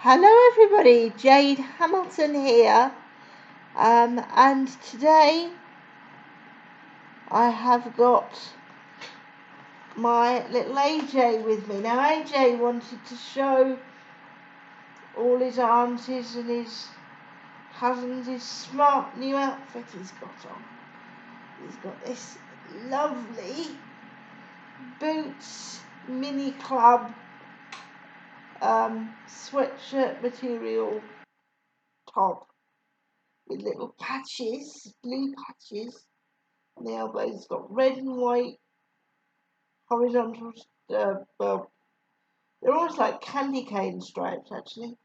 Hello everybody, Jade Hamilton here, and today I have got my little AJ with me. Now AJ wanted to show all his aunties and his cousins his smart new outfit he's got on. He's got this lovely Boots Mini Club sweatshirt material top with little patches, blue patches on the elbows. It's got red and white horizontal, well, they're almost like candy cane stripes actually.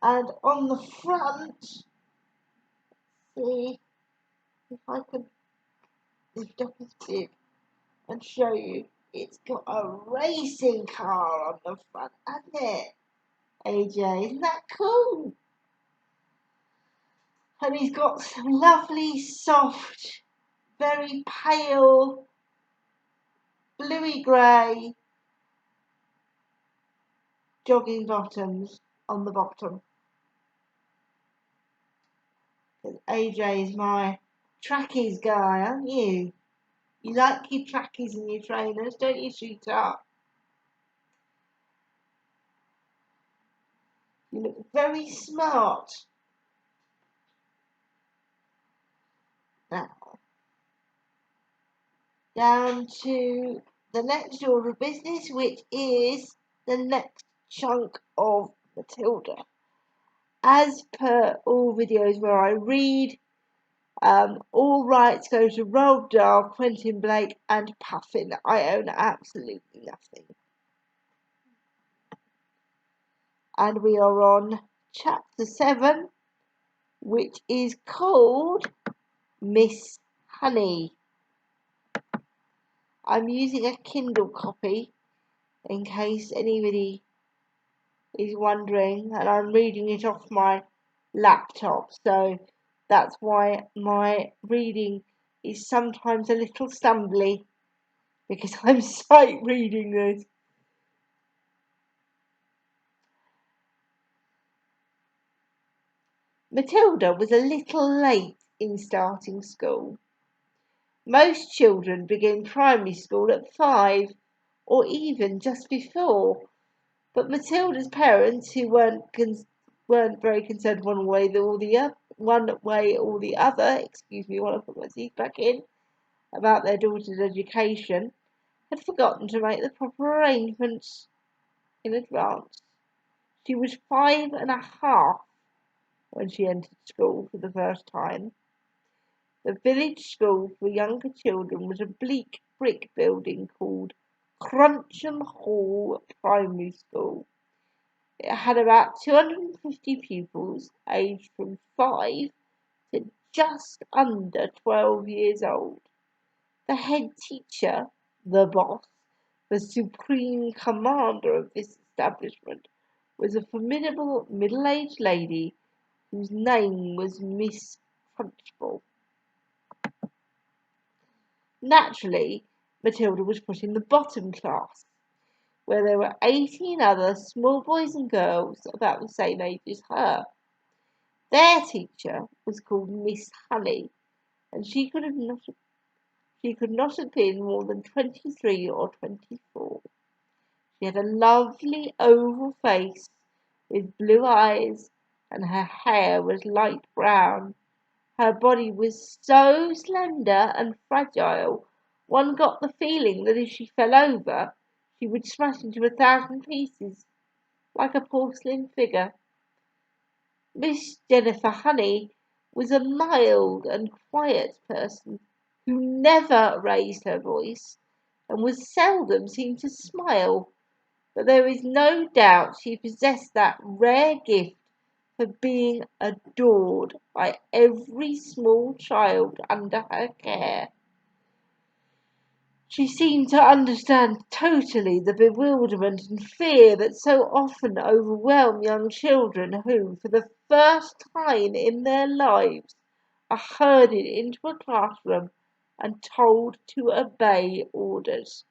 And on the front, see if I can lift up his bib and show you, it's got a racing car on the front, hasn't it? AJ, isn't that cool? And he's got some lovely, soft, very pale, bluey grey jogging bottoms on the bottom. AJ is my trackies guy, aren't you? You like your trackies and your trainers, don't you, sweetheart? You look very smart. Now, down to the next order of business, which is the next chunk of Matilda. As per all videos where I read, all rights go to Roald Dahl, Quentin Blake and Puffin. I own absolutely nothing. And we are on chapter 7, which is called Miss Honey. I'm using a Kindle copy in case anybody is wondering, and I'm reading it off my laptop, so that's why my reading is sometimes a little stumbly, because I'm sight reading this. Matilda was a little late in starting school. Most children begin primary school at 5, or even just before, but Matilda's parents, who weren't very concerned one way or the other, excuse me while I put my teeth back in, about their daughter's education, had forgotten to make the proper arrangements in advance. She was 5.5 when she entered school for the first time. The village school for younger children was a bleak brick building called Cruncham Hall Primary School. It had about 250 pupils aged from 5 to just under 12 years old. The head teacher, the boss, the supreme commander of this establishment, was a formidable middle-aged lady whose name was Miss Trunchbull. Naturally, Matilda was put in the bottom class, where there were 18 other small boys and girls about the same age as her. Their teacher was called Miss Honey, and she could not have been more than 23 or 24. She had a lovely oval face with blue eyes, and her hair was light brown. Her body was so slender and fragile, one got the feeling that if she fell over, she would smash into 1,000 pieces, like a porcelain figure. Miss Jennifer Honey was a mild and quiet person who never raised her voice and was seldom seen to smile, but there is no doubt she possessed that rare gift for being adored by every small child under her care. She seemed to understand totally the bewilderment and fear that so often overwhelm young children who, for the first time in their lives, are herded into a classroom and told to obey orders.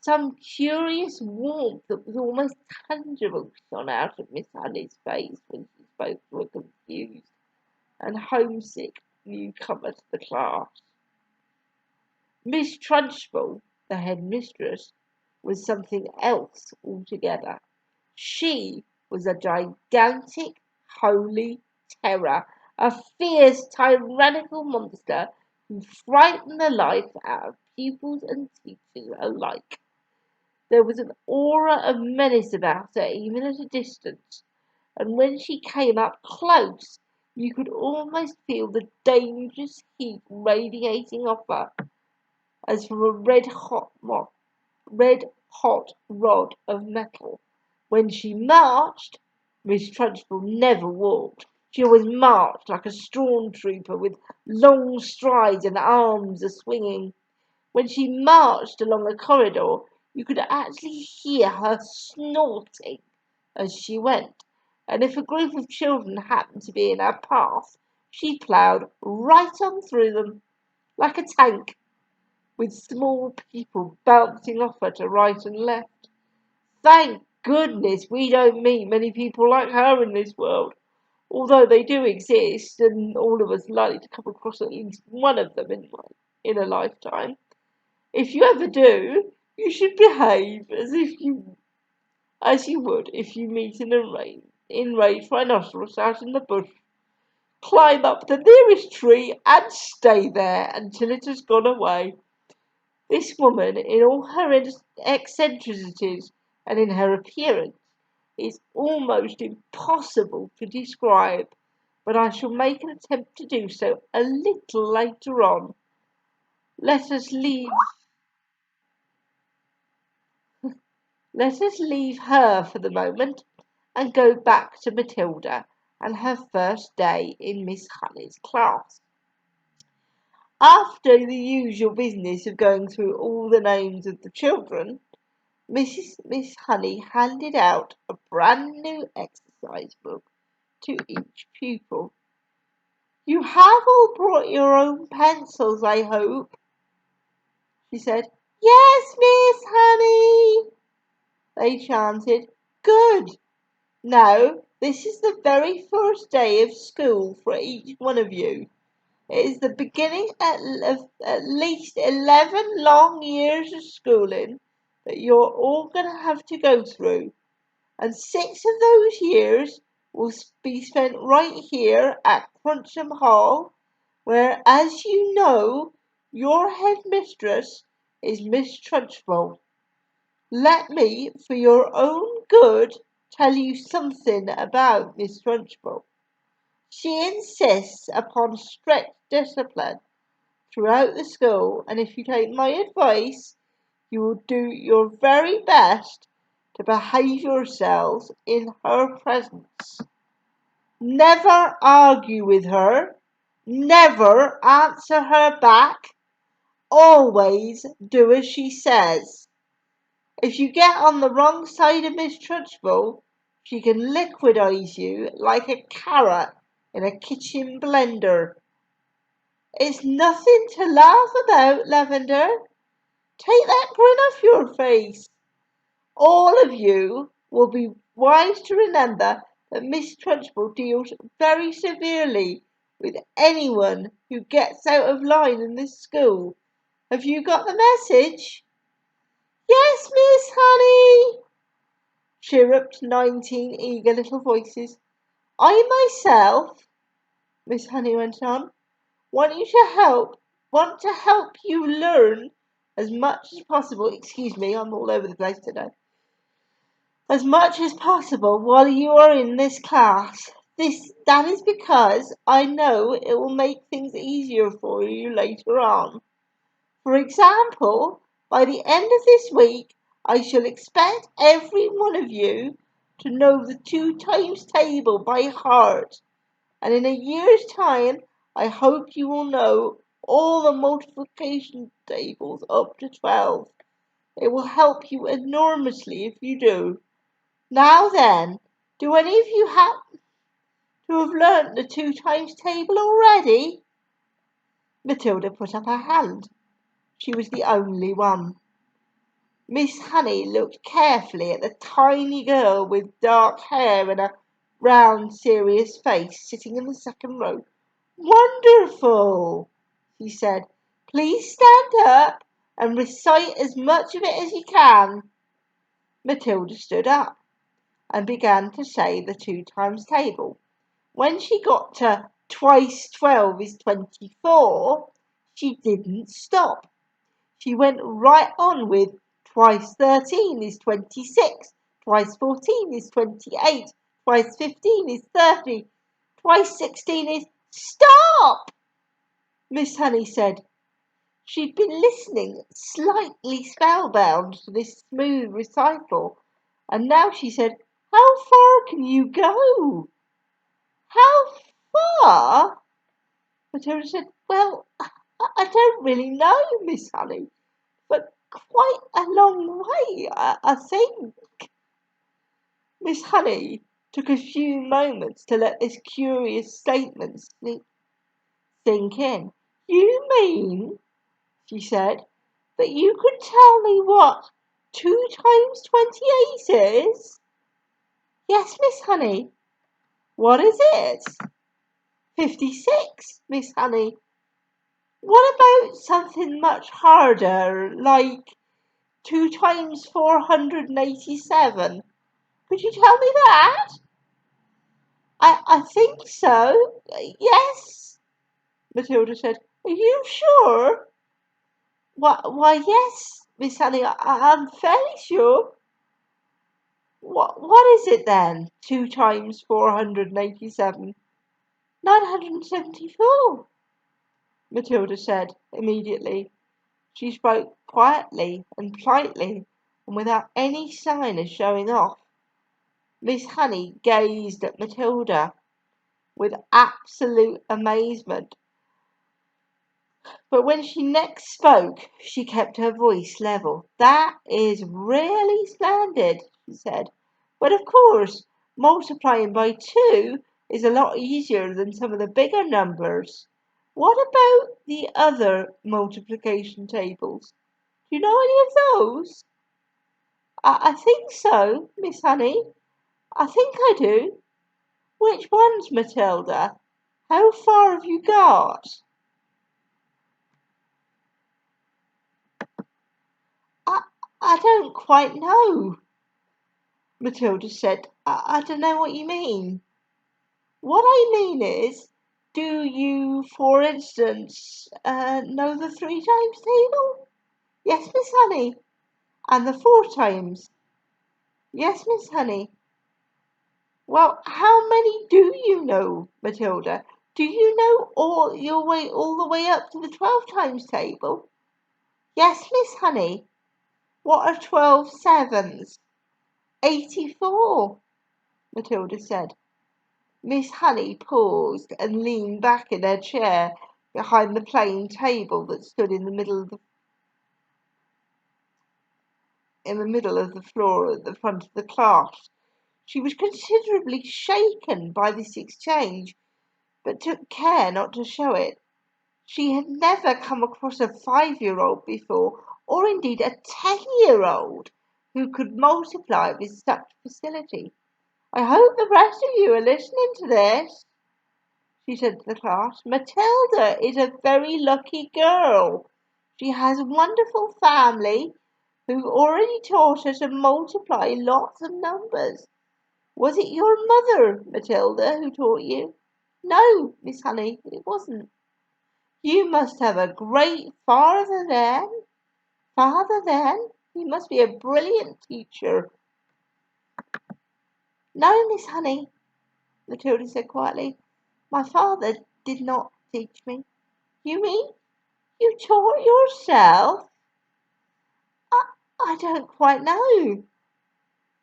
Some curious warmth that was almost tangible shone out of Miss Honey's face when she spoke to a confused and homesick newcomer to the class. Miss Trunchbull, the headmistress, was something else altogether. She was a gigantic holy terror, a fierce tyrannical monster who frightened the life out of pupils and teachers alike. There was an aura of menace about her even at a distance, and when she came up close you could almost feel the dangerous heat radiating off her as from a red hot rod of metal. When she marched, Miss Trunchbull never walked. She always marched like a stormtrooper with long strides and arms a-swinging. When she marched along a corridor, you could actually hear her snorting as she went. And if a group of children happened to be in her path, she ploughed right on through them like a tank, with small people bouncing off her to right and left. Thank goodness we don't meet many people like her in this world, although they do exist, and all of us likely to come across at least one of them in a lifetime. If you ever do, you should behave as you would if you meet an enraged rhinoceros out in the bush. Climb up the nearest tree and stay there until it has gone away. This woman, in all her eccentricities and in her appearance, is almost impossible to describe, but I shall make an attempt to do so a little later on. Let us leave her for the moment and go back to Matilda and her first day in Miss Honey's class. After the usual business of going through all the names of the children, Miss Honey handed out a brand new exercise book to each pupil. "You have all brought your own pencils, I hope?" she said. "Yes, Miss Honey," they chanted. "Good. Now, this is the very first day of school for each one of you. It is the beginning of at least 11 long years of schooling that you're all going to have to go through, and 6 of those years will be spent right here at Cruncham Hall, where, as you know, your headmistress is Miss Trunchbull. Let me, for your own good, tell you something about Miss Trunchbull. She insists upon strict discipline throughout the school, and if you take my advice, you will do your very best to behave yourselves in her presence. Never argue with her, never answer her back, always do as she says. If you get on the wrong side of Miss Trunchbull, she can liquidize you like a carrot in a kitchen blender. It's nothing to laugh about, Lavender. Take that grin off your face. All of you will be wise to remember that Miss Trunchbull deals very severely with anyone who gets out of line in this school. Have you got the message?" "Yes, Miss Honey," chirruped 19 eager little voices. "I myself," Miss Honey went on, want to help you learn as much as possible." Excuse me, I'm all over the place today. "As much as possible while you are in this class. That is because I know it will make things easier for you later on. For example, by the end of this week, I shall expect every one of you to know the 2 times table by heart, and in a year's time, I hope you will know all the multiplication tables up to 12. It will help you enormously if you do. Now then, do any of you happen to have learnt the 2 times table already?" Matilda put up her hand. She was the only one. Miss Honey looked carefully at the tiny girl with dark hair and a round, serious face sitting in the second row. "Wonderful," she said. "Please stand up and recite as much of it as you can." Matilda stood up and began to say the 2 times table. When she got to twice 12 is 24, she didn't stop. She went right on with twice 13 is 26, twice 14 is 28, twice 15 is 30, twice 16 is... "Stop!" Miss Honey said. She'd been listening, slightly spellbound, to this smooth recital, and now she said, "How far can you go?" "How far?" Matilda said. "Well, I don't really know, Miss Honey, but quite a long way, I think." Miss Honey took a few moments to let this curious statement sink in. "You mean," she said, "that you could tell me what 2 times 28 is?" "Yes, Miss Honey." "What is it?" "56, Miss Honey." "What about something much harder, like 2 times 487? Could you tell me that?" I think so. Yes," Matilda said. "Are you sure?" Why, yes, Miss Honey, I'm fairly sure." What is it then? 2 times 487? 974, Matilda said immediately. She spoke quietly and politely, and without any sign of showing off. Miss Honey gazed at Matilda with absolute amazement, but when she next spoke she kept her voice level. "That is really splendid," she said, "but of course multiplying by 2 is a lot easier than some of the bigger numbers. What about the other multiplication tables? Do you know any of those?" I think so, Miss Honey. I think I do." "Which ones, Matilda? How far have you got?" I, I don't quite know," Matilda said. I don't know what you mean." "What I mean is, do you, for instance, know the 3 times table?" "Yes, Miss Honey." "And the 4 times?" "Yes, Miss Honey." "Well, how many do you know, Matilda? Do you know all the way up to the 12 times table?" "Yes, Miss Honey." "What are 12 sevens?" 84, Matilda said. Miss Honey paused and leaned back in her chair behind the plain table that stood in the middle of the floor at the front of the class. She was considerably shaken by this exchange, but took care not to show it. She had never come across a 5-year-old before, or indeed a 10-year-old, who could multiply with such facility. "I hope the rest of you are listening to this," she said to the class. "Matilda is a very lucky girl. She has a wonderful family who already taught her to multiply lots of numbers. Was it your mother, Matilda, who taught you?" "No, Miss Honey, it wasn't." "You must have a great father then." "Father then? He must be a brilliant teacher." "No, Miss Honey," Matilda said quietly. "My father did not teach me." "You mean you taught yourself?" I don't quite know,"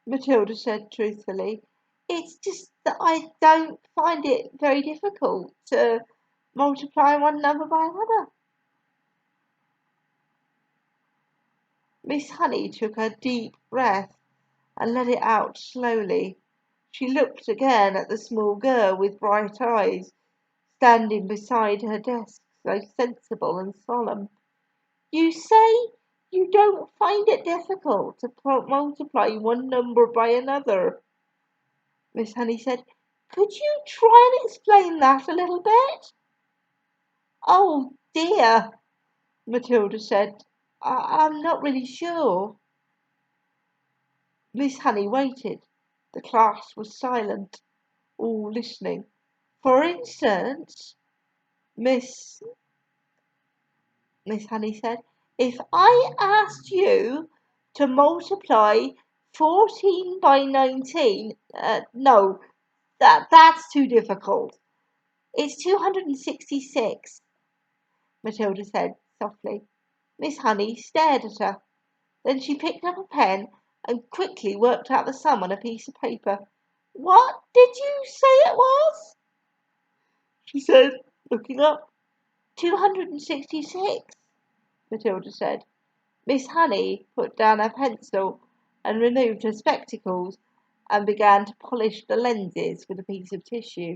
Matilda said truthfully. "It's just that I don't find it very difficult to multiply one number by another." Miss Honey took a deep breath and let it out slowly. She looked again at the small girl with bright eyes, standing beside her desk, so sensible and solemn. "You say You don't find it difficult to multiply one number by another? Miss Honey said. Could you try and explain that a little bit? Oh dear, Matilda said. I'm not really sure. Miss Honey waited. The class was silent, all listening. For instance, Miss Honey said, if I asked you to multiply 14 by 19, no, that's too difficult. It's 266, Matilda said softly. Miss Honey stared at her. Then she picked up a pen and quickly worked out the sum on a piece of paper. What did you say it was? She said, looking up. 266, Matilda said. Miss Honey put down her pencil and removed her spectacles and began to polish the lenses with a piece of tissue.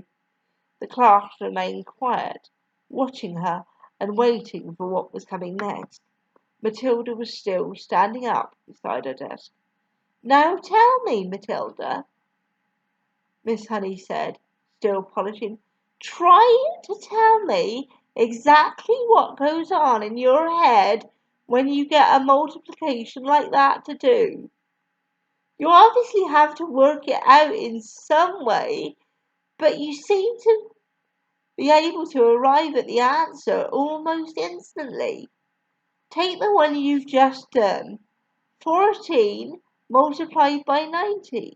The class remained quiet, watching her and waiting for what was coming next. Matilda was still standing up beside her desk. Now tell me, Matilda, Miss Honey said, still polishing. Try to tell me exactly what goes on in your head when you get a multiplication like that to do. You obviously have to work it out in some way, but you seem to be able to arrive at the answer almost instantly. Take the one you've just done. 14 multiplied by 19.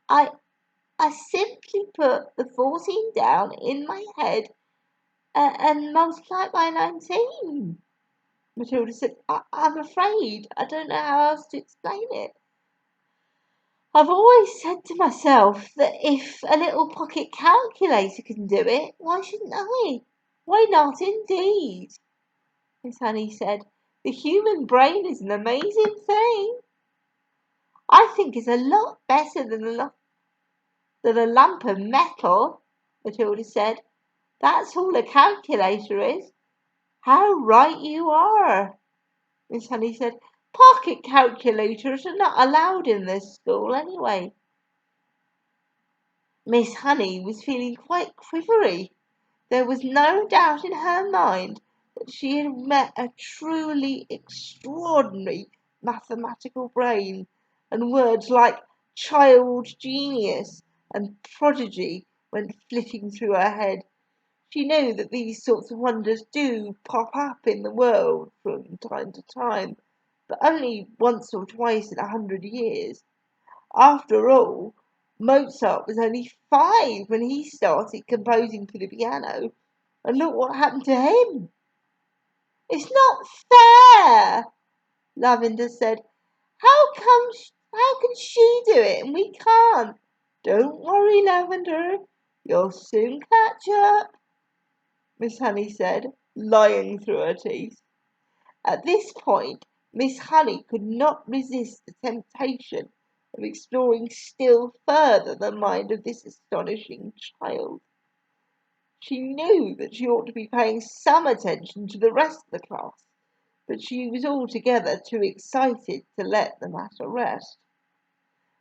I simply put the 14 down in my head and multiply it by 19. Matilda said, I'm afraid I don't know how else to explain it. I've always said to myself that if a little pocket calculator can do it, why shouldn't I? Why not indeed? Miss Honey said, the human brain is an amazing thing. I think it's a lot better than a lump of metal, Matilda said. That's all a calculator is. How right you are, Miss Honey said. Pocket calculators are not allowed in this school anyway. Miss Honey was feeling quite quivery. There was no doubt in her mind that she had met a truly extraordinary mathematical brain, and words like child genius and prodigy went flitting through her head. She knew that these sorts of wonders do pop up in the world from time to time, but only once or twice in 100 years. After all, Mozart was only 5 when he started composing for the piano, and look what happened to him. It's not fair, Lavender said. How can she do it and we can't? Don't worry, Lavender, you'll soon catch up, Miss Honey said, lying through her teeth. At this point, Miss Honey could not resist the temptation of exploring still further the mind of this astonishing child. She knew that she ought to be paying some attention to the rest of the class, but she was altogether too excited to let the matter rest.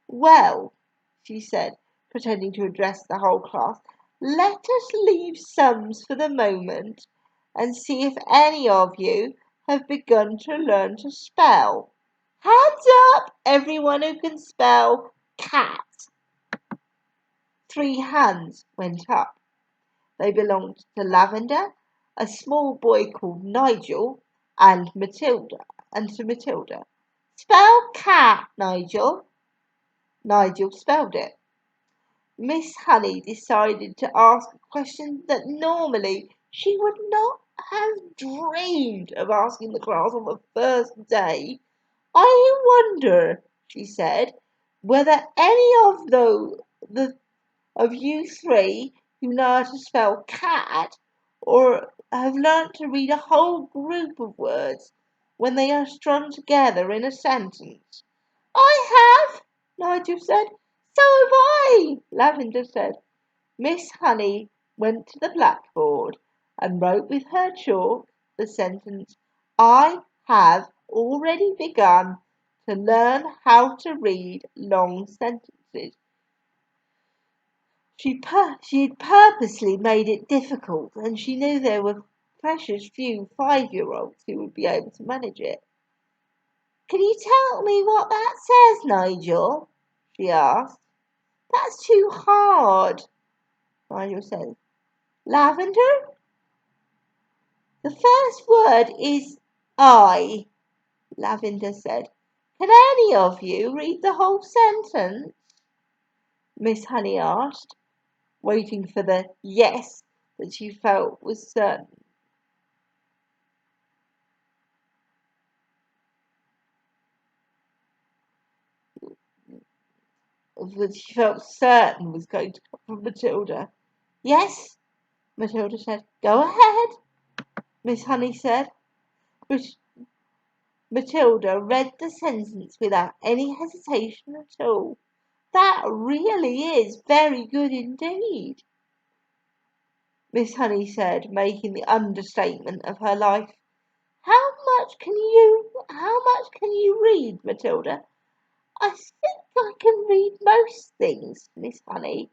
Well, she said, pretending to address the whole class, let us leave sums for the moment and see if any of you have begun to learn to spell. Hands up, everyone who can spell cat. 3 hands went up. They belonged to Lavender, a small boy called Nigel, and to Matilda. Spell cat, Nigel. Nigel spelled it. Miss Honey decided to ask a question that normally she would not have dreamed of asking the class on the first day. I wonder, she said, whether any of of you 3 who know how to spell cat or have learnt to read a whole group of words when they are strung together in a sentence. I have, Nigel said. So have I, Lavender said. Miss Honey went to the blackboard and wrote with her chalk the sentence, I have already begun to learn how to read long sentences. She'd purposely made it difficult, and she knew there were precious few 5-year-olds who would be able to manage it. "Can you tell me what that says, Nigel?" she asked. "That's too hard," Nigel said. "Lavender?" "The first word is I," Lavender said. "Can any of you read the whole sentence?" Miss Honey asked, waiting for the yes that she felt was certain. That she felt certain was going to come from Matilda. "Yes," Matilda said. "Go ahead," Miss Honey said. Matilda read the sentence without any hesitation at all. "That really is very good indeed," Miss Honey said, making the understatement of her life. How much can you read, Matilda?" "I think I can read most things, Miss Honey,"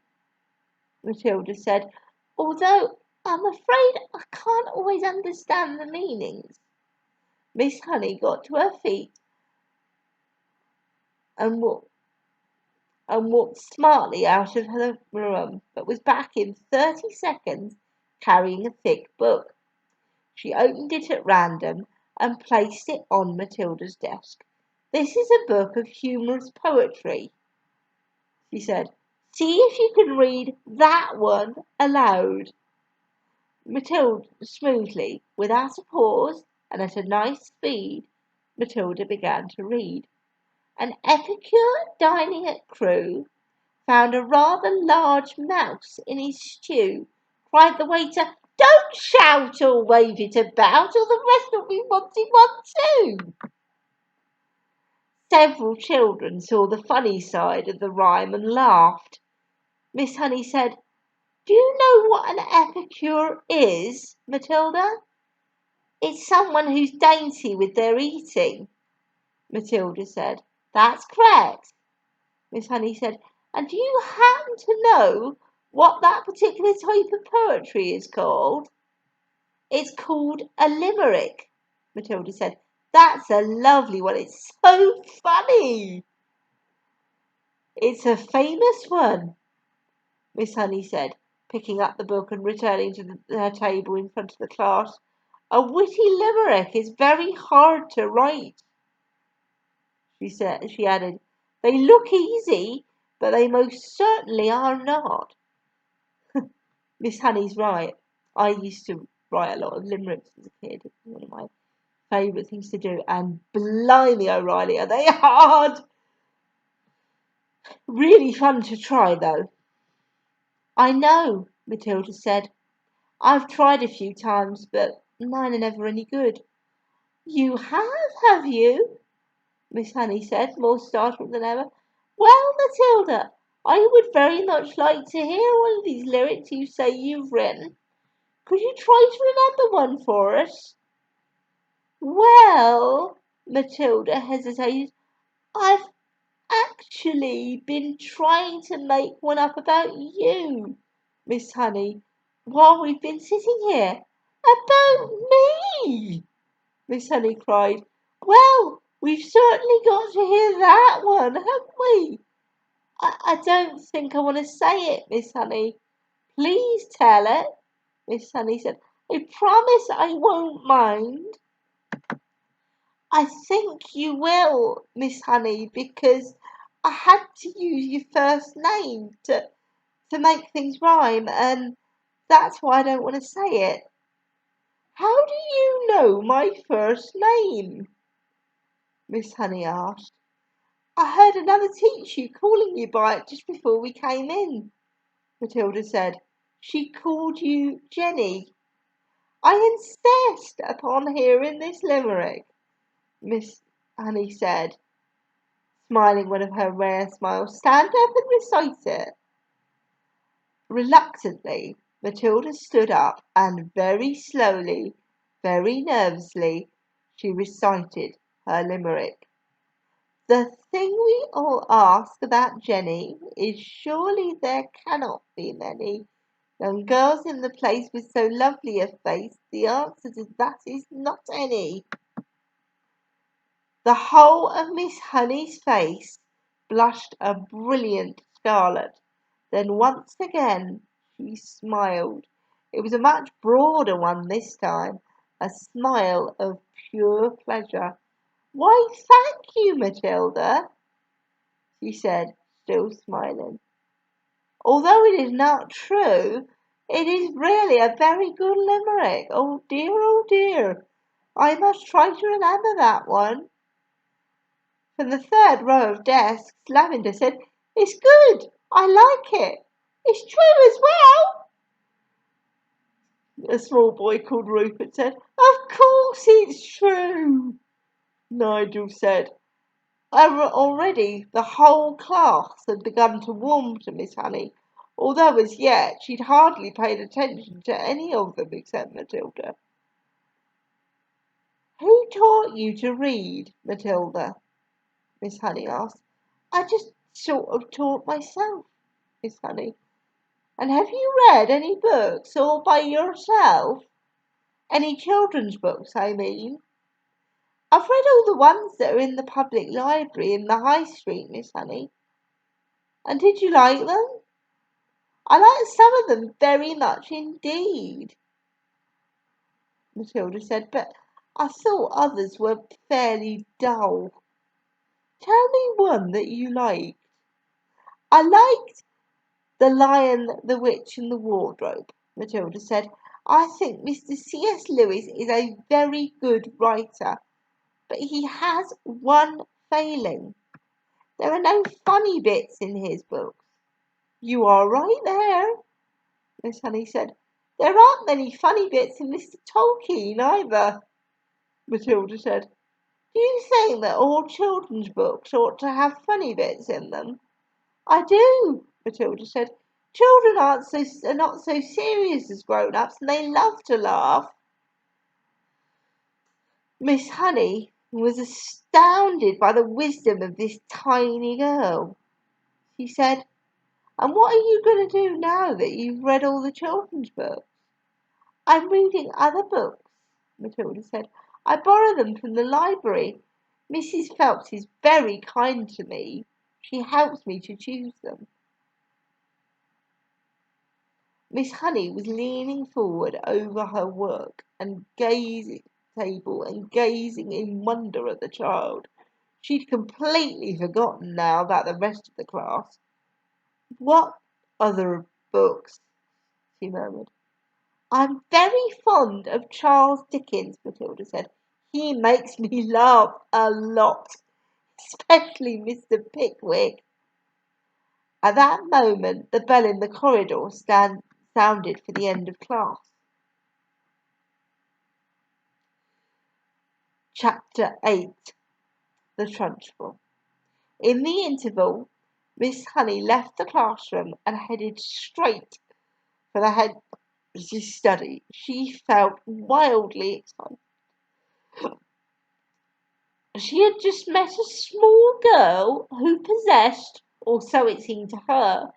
Matilda said, "although I'm afraid I can't always understand the meanings." Miss Honey got to her feet and walked smartly out of the room, but was back in 30 seconds carrying a thick book. She opened it at random and placed it on Matilda's desk. "This is a book of humorous poetry," she said. "See if you can read that one aloud." Matilda, smoothly, without a pause, and at a nice speed, Matilda began to read. "An epicure dining at Crewe found a rather large mouse in his stew. Cried the waiter, 'Don't shout or wave it about, or the rest will be wanting one too.'" Several children saw the funny side of the rhyme and laughed. Miss Honey said, "Do you know what an epicure is, Matilda?" "It's someone who's dainty with their eating," Matilda said. "That's correct," Miss Honey said. "And do you happen to know what that particular type of poetry is called?" "It's called a limerick," Matilda said. "That's a lovely one. It's so funny." "It's a famous one," Miss Honey said, picking up the book and returning to her table in front of the class. "A witty limerick is very hard to write," she added. "They look easy, but they most certainly are not." Miss Honey's right. I used to write a lot of limericks as a kid. It was one of my favourite things to do. And blimey, O'Reilly, are they hard! Really fun to try, though. "I know," Matilda said. "I've tried a few times, but mine are never any good." "You have you?" Miss Honey said, more startled than ever. "Well, Matilda, I would very much like to hear one of these lyrics you say you've written. Could you try to remember one for us?" "Well," Matilda hesitated, "I've actually been trying to make one up about you, Miss Honey, while we've been sitting here." "About me!" Miss Honey cried. "Well, we've certainly got to hear that one, haven't we?" I don't think I want to say it, Miss Honey." "Please tell it," Miss Honey said. "I promise I won't mind." "I think you will, Miss Honey, because I had to use your first name to make things rhyme, and that's why I don't want to say it." "How do you know my first name?" Miss Honey asked. "I heard another teacher calling you by it just before we came in," Matilda said. "She called you Jenny." "I insist upon hearing this limerick," Miss Honey said, smiling one of her rare smiles. "Stand up and recite it." Reluctantly, Matilda stood up and very slowly, very nervously, she recited her limerick. The thing we all ask about Jenny is surely there cannot be many young girls in the place with so lovely a face. The answer to that is not any. The whole of Miss Honey's face blushed a brilliant scarlet. Then once again she smiled. It was a much broader one this time, a smile of pure pleasure. Why, thank you, Matilda, she said, still smiling. Although it is not true, it is really a very good limerick. Oh dear, oh dear. I must try to remember that one. From the third row of desks, Lavender said, It's good. I like it. It's true as well. A small boy called Rupert said, Of course it's true. Nigel said, already the whole class had begun to warm to Miss Honey, although as yet she'd hardly paid attention to any of them except Matilda. Who taught you to read, Matilda? Miss Honey asked. I just sort of taught myself, Miss Honey. And have you read any books all by yourself? Any children's books, I mean. I've read all the ones that are in the public library in the High Street, Miss Honey. And did you like them? I liked some of them very much indeed, Matilda said, but I thought others were fairly dull. Tell me one that you liked. I liked The Lion, the Witch and the Wardrobe, Matilda said. I think Mr. C.S. Lewis is a very good writer, but he has one failing. There are no funny bits in his books. You are right there, Miss Honey said. There aren't many funny bits in Mr. Tolkien either, Matilda said. Do you think that all children's books ought to have funny bits in them? I do, Matilda said. Children are not so serious as grown-ups, and they love to laugh. Miss Honey was astounded by the wisdom of this tiny girl. She said, And what are you going to do now that you've read all the children's books? I'm reading other books, Matilda said. I borrow them from the library. Mrs. Phelps is very kind to me. She helps me to choose them. Miss Honey was leaning forward over her work and gazing in wonder at the child. She'd completely forgotten now about the rest of the class. What other books? She murmured. I'm very fond of Charles Dickens, Matilda said. He makes me laugh a lot, especially Mr. Pickwick. At that moment, the bell in the corridor sounded for the end of class. Chapter 8. The Trunchbull. In the interval, Miss Honey left the classroom and headed straight for the head's study. She felt wildly excited. She had just met a small girl who possessed, or so it seemed to her,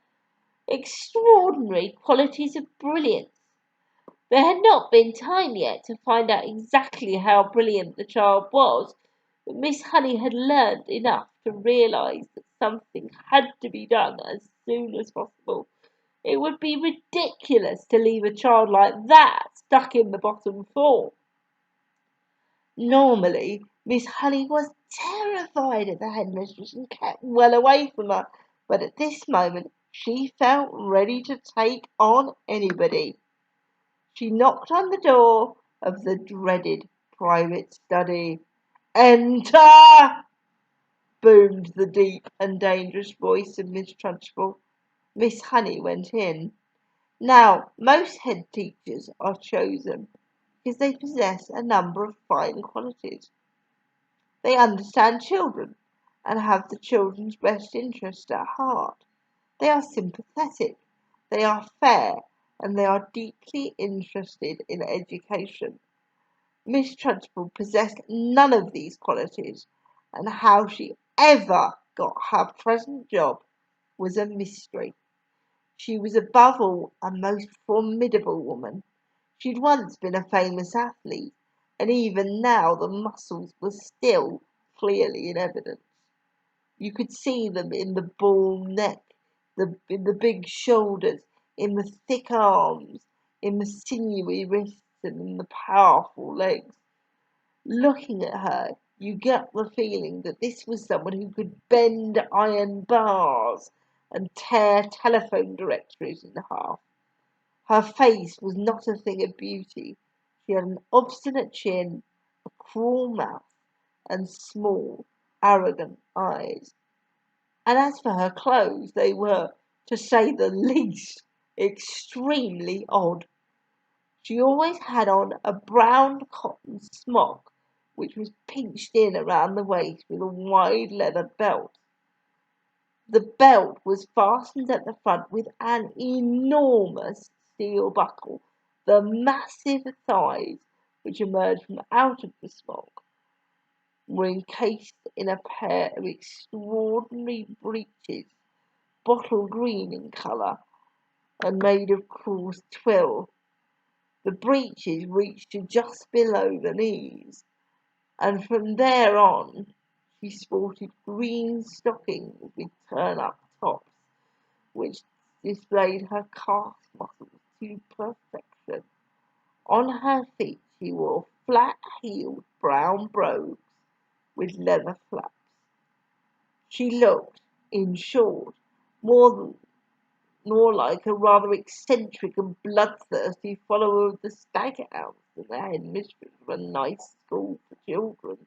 extraordinary qualities of brilliance. There had not been time yet to find out exactly how brilliant the child was, but Miss Honey had learned enough to realise that something had to be done as soon as possible. It would be ridiculous to leave a child like that stuck in the bottom floor. Normally, Miss Honey was terrified of the headmistress and kept well away from her, but at this moment she felt ready to take on anybody. She knocked on the door of the dreaded private study. Enter! Boomed the deep and dangerous voice of Miss Trunchbull. Miss Honey went in. Now, most head teachers are chosen because they possess a number of fine qualities. They understand children and have the children's best interest at heart. They are sympathetic, they are fair, and they are deeply interested in education. Miss Trunchbull possessed none of these qualities, and how she ever got her present job was a mystery. She was above all a most formidable woman. She'd once been a famous athlete, and even now the muscles were still clearly in evidence. You could see them in the bull neck, in the big shoulders, in the thick arms, in the sinewy wrists, and in the powerful legs. Looking at her, you get the feeling that this was someone who could bend iron bars and tear telephone directories in half. Her face was not a thing of beauty. She had an obstinate chin, a cruel mouth, and small, arrogant eyes. And as for her clothes, they were, to say the least, extremely odd. She always had on a brown cotton smock, which was pinched in around the waist with a wide leather belt. The belt was fastened at the front with an enormous steel buckle. The massive thighs, which emerged from out of the smock, were encased in a pair of extraordinary breeches, bottle green in colour, and made of coarse twill. The breeches reached to just below the knees, and from there on she sported green stockings with turn-up tops, which displayed her calf muscles to perfection. On her feet she wore flat-heeled brown brogues with leather flaps. She looked, in short, more like a rather eccentric and bloodthirsty follower of the staghounds than the head mistress of a nice school for children.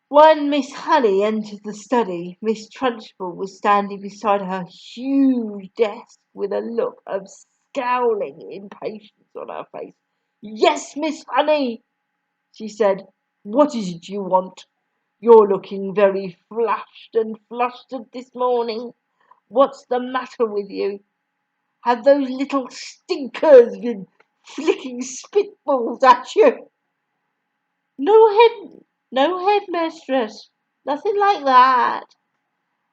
When Miss Honey entered the study, Miss Trunchbull was standing beside her huge desk with a look of scowling impatience on her face. "Yes, Miss Honey," she said. "What is it you want? You're looking very flushed and flustered this morning. What's the matter with you? Have those little stinkers been flicking spitballs at you?" No headmistress, nothing like that."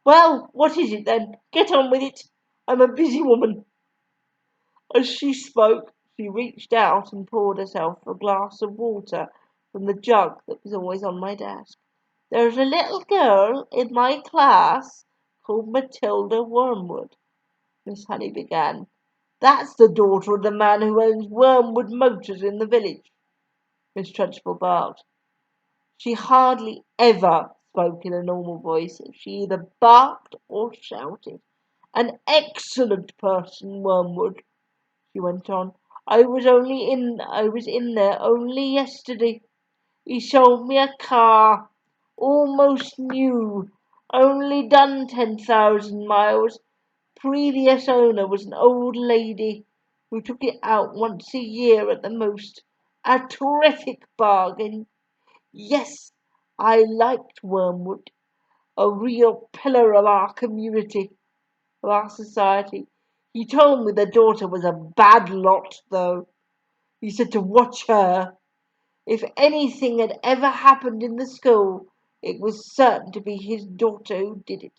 "Well, what is it then? Get on with it. I'm a busy woman." As she spoke, she reached out and poured herself a glass of water from the jug that was always on my desk. "There's a little girl in my class called Matilda Wormwood," Miss Honey began. "That's the daughter of the man who owns Wormwood Motors in the village," Miss Trunchbull barked. She hardly ever spoke in a normal voice. She either barked or shouted. "An excellent person, Wormwood," she went on. I was in there only yesterday. He showed me a car, almost new, only done 10,000 miles. Previous owner was an old lady who took it out once a year at the most. A terrific bargain. Yes, I liked Wormwood, a real pillar of our community, of our society. He told me the daughter was a bad lot, though. He said to watch her. If anything had ever happened in the school, it was certain to be his daughter who did it.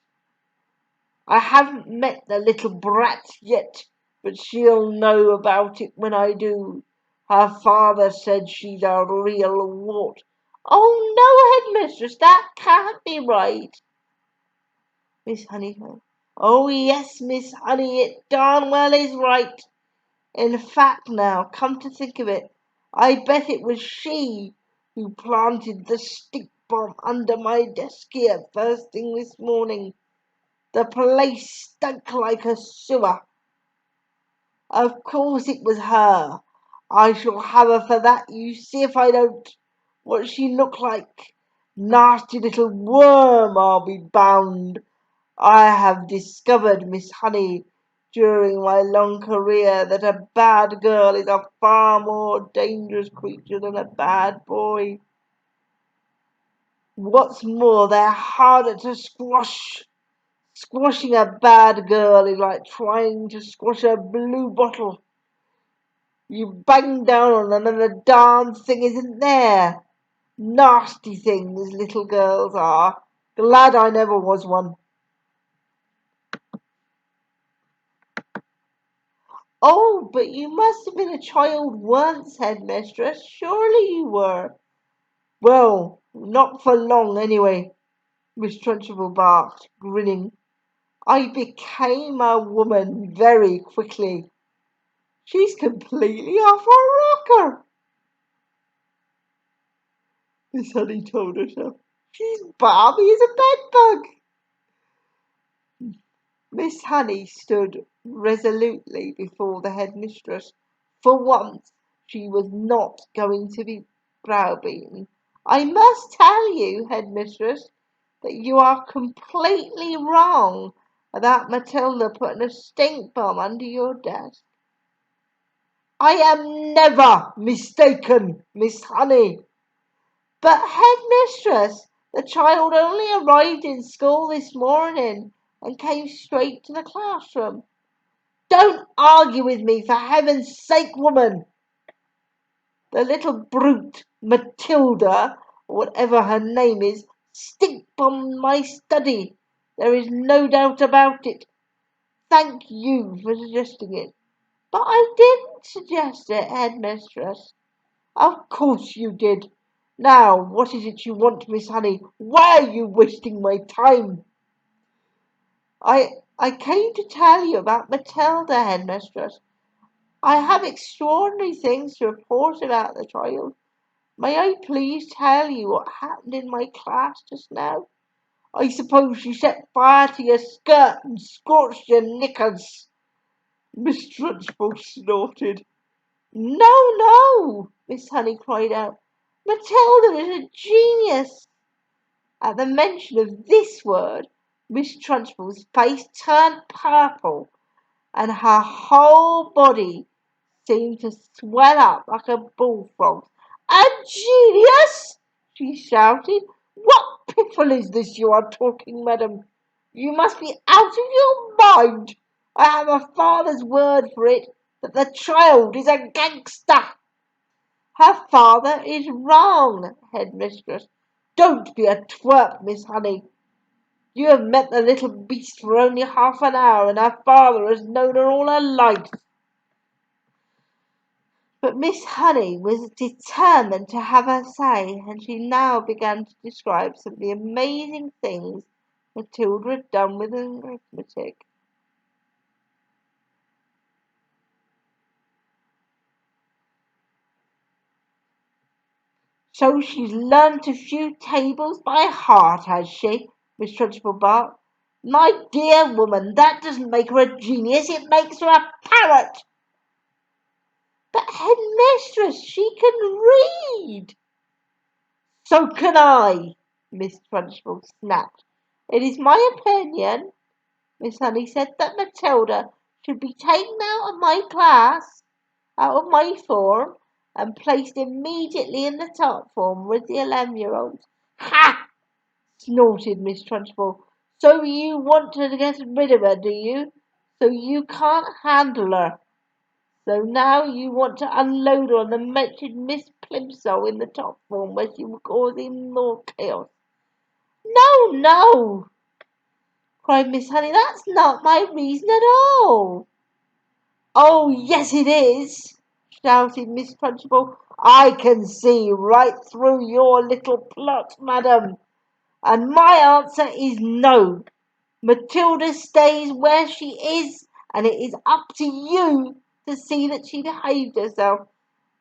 I haven't met the little brat yet, but she'll know about it when I do. Her father said she's a real wart." "Oh, no, headmistress, that can't be right." Miss Honey. "Oh, yes, Miss Honey, it darn well is right. In fact, now, come to think of it, I bet it was she who planted the stink bomb under my desk here first thing this morning. The place stunk like a sewer. Of course it was her. I shall have her for that, you see if I don't. What she looked like? Nasty little worm, I'll be bound. I have discovered, Miss Honey, during my long career, that a bad girl is a far more dangerous creature than a bad boy. What's more, they're harder to squash. Squashing a bad girl is like trying to squash a blue bottle. You bang down on them and the darn thing isn't there. Nasty things little girls are. Glad I never was one. Oh, but you must have been a child once, headmistress. Surely you were. Well, not for long anyway, Miss Trunchbull barked, grinning. I became a woman very quickly. She's completely off her rocker, Miss Honey told herself. She's balmy as a bedbug. Miss Honey stood resolutely before the headmistress. For once she was not going to be browbeaten. I must tell you, headmistress, that you are completely wrong about Matilda putting a stink bomb under your desk. I am never mistaken, Miss Honey. But headmistress, the child only arrived in school this morning and came straight to the classroom. Don't argue with me, for heaven's sake, woman. The little brute, Matilda, or whatever her name is, stink-bombed my study. There is no doubt about it. Thank you for suggesting it. But I didn't suggest it, headmistress. Of course you did. Now, what is it you want, Miss Honey? Why are you wasting my time? I came to tell you about Matilda, headmistress. I have extraordinary things to report about the child. May I please tell you what happened in my class just now? I suppose you set fire to your skirt and scorched your knickers. Miss Trunchbull snorted. No, no, Miss Honey cried out. Matilda is a genius. At the mention of this word, Miss Trunchbull's face turned purple, and her whole body seemed to swell up like a bullfrog. A genius! She shouted. What piffle is this you are talking, madam? You must be out of your mind. I have a father's word for it that the child is a gangster. Her father is wrong, headmistress. Don't be a twerp, Miss Honey. You have met the little beast for only half an hour, and her father has known her all her life. But Miss Honey was determined to have her say, and she now began to describe some of the amazing things Matilda had done with arithmetic. So she's learnt a few tables by heart, has she? Miss Trunchbull barked. My dear woman, that doesn't make her a genius, it makes her a parrot. But headmistress, she can read. So can I, Miss Trunchbull snapped. It is my opinion, Miss Honey said, that Matilda should be taken out of my class, out of my form, and placed immediately in the top form with the 11-year-olds. Ha! Snorted Miss Trunchbull. So you want to get rid of her, do you? So you can't handle her. So now you want to unload her on the mentioned Miss Plimsoll in the top form where she will cause even more chaos. No, no, cried Miss Honey. That's not my reason at all. Oh, yes, it is, shouted Miss Trunchbull. I can see right through your little plot, madam. And my answer is no. Matilda stays where she is, and it is up to you to see that she behaved herself.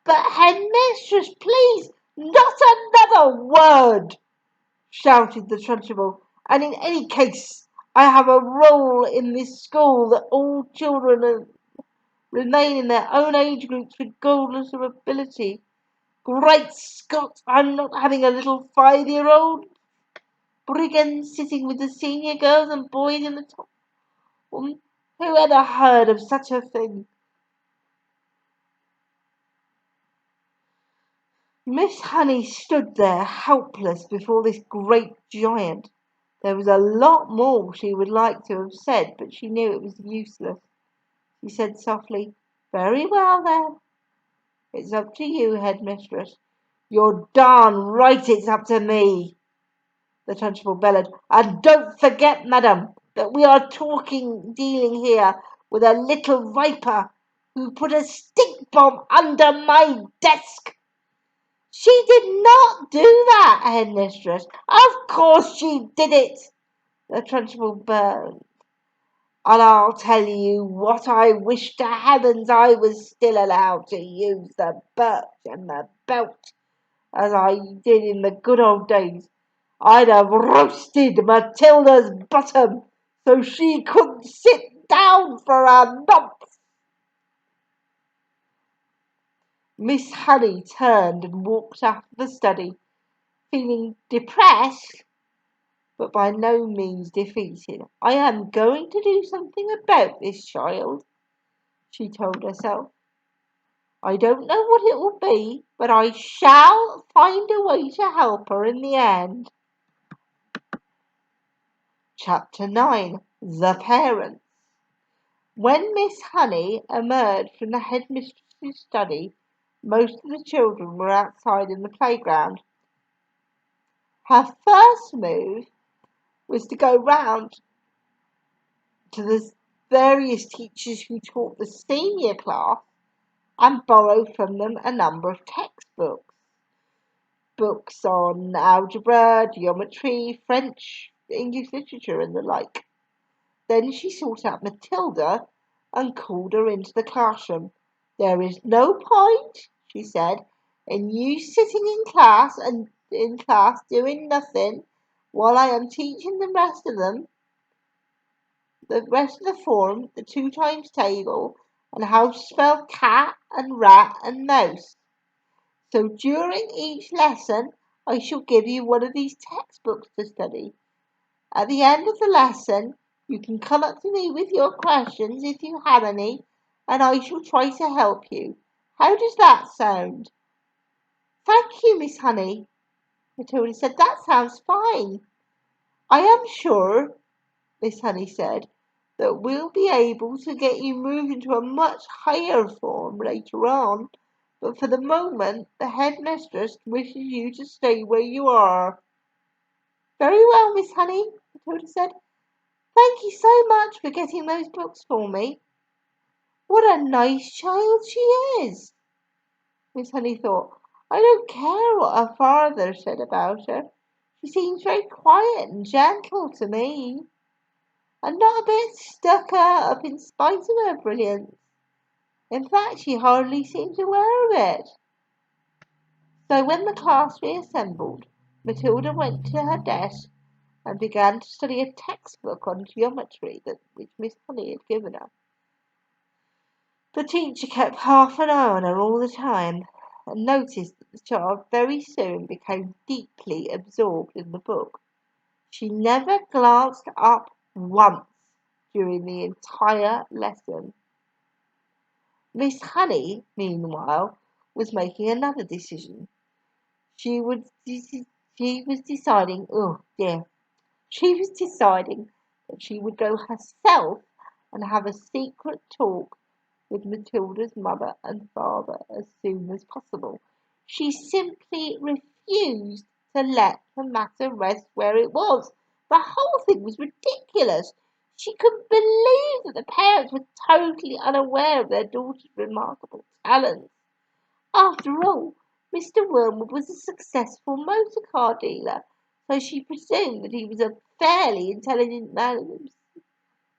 But headmistress, please, not another word, shouted the Trunchbull. And in any case, I have a rule in this school that all children remain in their own age groups regardless of ability. Great Scott, I'm not having a little 5-year-old brigand sitting with the senior girls and boys in the top one. Who ever heard of such a thing? Miss Honey stood there helpless before this great giant. There was a lot more she would like to have said, but she knew it was useless. She said softly, Very well then. It's up to you, headmistress. You're darn right it's up to me, the Trunchbull bellowed. And don't forget, madam, that we are dealing here with a little viper who put a stink bomb under my desk. She did not do that, headmistress. Of course she did it, the Trunchbull bellowed. And I'll tell you what, I wish to heavens I was still allowed to use the birch and the belt as I did in the good old days. I'd have roasted Matilda's bottom so she couldn't sit down for a month. Miss Honey turned and walked out of the study, feeling depressed, but by no means defeated. I am going to do something about this child, she told herself. I don't know what it will be, but I shall find a way to help her in the end. Chapter 9. The Parents. When Miss Honey emerged from the headmistress's study, most of the children were outside in the playground. Her first move was to go round to the various teachers who taught the senior class and borrow from them a number of textbooks. Books on algebra, geometry, French, English literature and the like. Then she sought out Matilda and called her into the classroom. There is no point, she said, in you sitting in class doing nothing while I am teaching the rest of the form, the 2 times table, and how to spell cat and rat and mouse. So during each lesson I shall give you one of these textbooks to study. At the end of the lesson you can come up to me with your questions if you have any, and I shall try to help you. How does that sound? Thank you, Miss Honey, Matilda said. That sounds fine. I am sure, Miss Honey said, that we'll be able to get you moved into a much higher form later on, but for the moment the headmistress wishes you to stay where you are. Very well, Miss Honey, Matilda said. Thank you so much for getting those books for me. What a nice child she is, Miss Honey thought. I don't care what her father said about her. She seems very quiet and gentle to me, and not a bit stuck up in spite of her brilliance. In fact, she hardly seems aware of it. So when the class reassembled, Matilda went to her desk and began to study a textbook on geometry which Miss Honey had given her. The teacher kept half an eye on her all the time, and noticed that the child very soon became deeply absorbed in the book. She never glanced up once during the entire lesson. Miss Honey, meanwhile, was making another decision. She was deciding, she was deciding that she would go herself and have a secret talk with Matilda's mother and father as soon as possible. She simply refused to let the matter rest where it was. The whole thing was ridiculous. She couldn't believe that the parents were totally unaware of their daughter's remarkable talents. After all, Mr. Wormwood was a successful motor car dealer, so she presumed that he was a fairly intelligent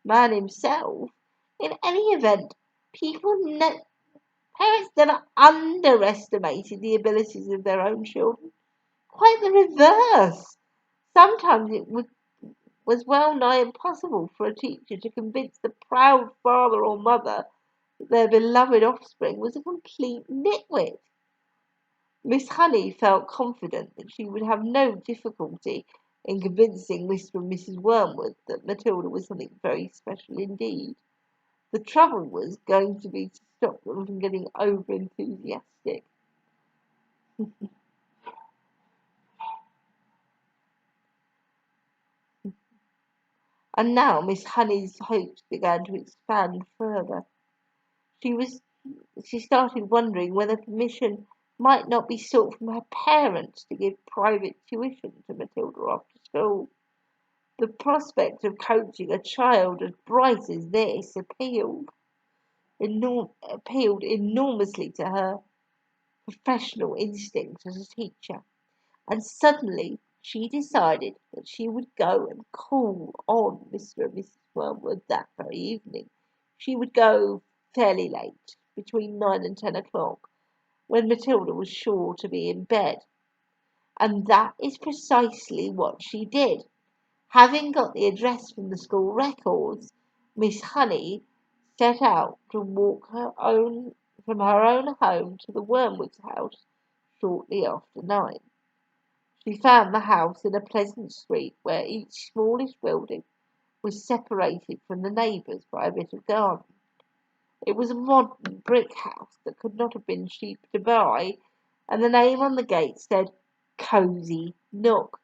man himself. In any event, parents never underestimated the abilities of their own children. Quite the reverse. Sometimes was well nigh impossible for a teacher to convince the proud father or mother that their beloved offspring was a complete nitwit. Miss Honey felt confident that she would have no difficulty in convincing Mr. and Mrs. Wormwood that Matilda was something very special indeed. The trouble was going to be to stop them from getting over enthusiastic. And now Miss Honey's hopes began to expand further. She was She started wondering whether permission might not be sought from her parents to give private tuition to Matilda after school. The prospect of coaching a child as bright as this appealed enormously to her professional instincts as a teacher, and suddenly she decided that she would go and call on Mr. and Mrs. Wormwood that very evening. She would go fairly late, between 9 and 10 o'clock, when Matilda was sure to be in bed. And that is precisely what she did. Having got the address from the school records, Miss Honey set out to walk from her own home to the Wormwoods' house shortly after 9. She found the house in a pleasant street where each smallish building was separated from the neighbours by a bit of garden. It was a modern brick house that could not have been cheap to buy, and the name on the gate said Cosy Nook.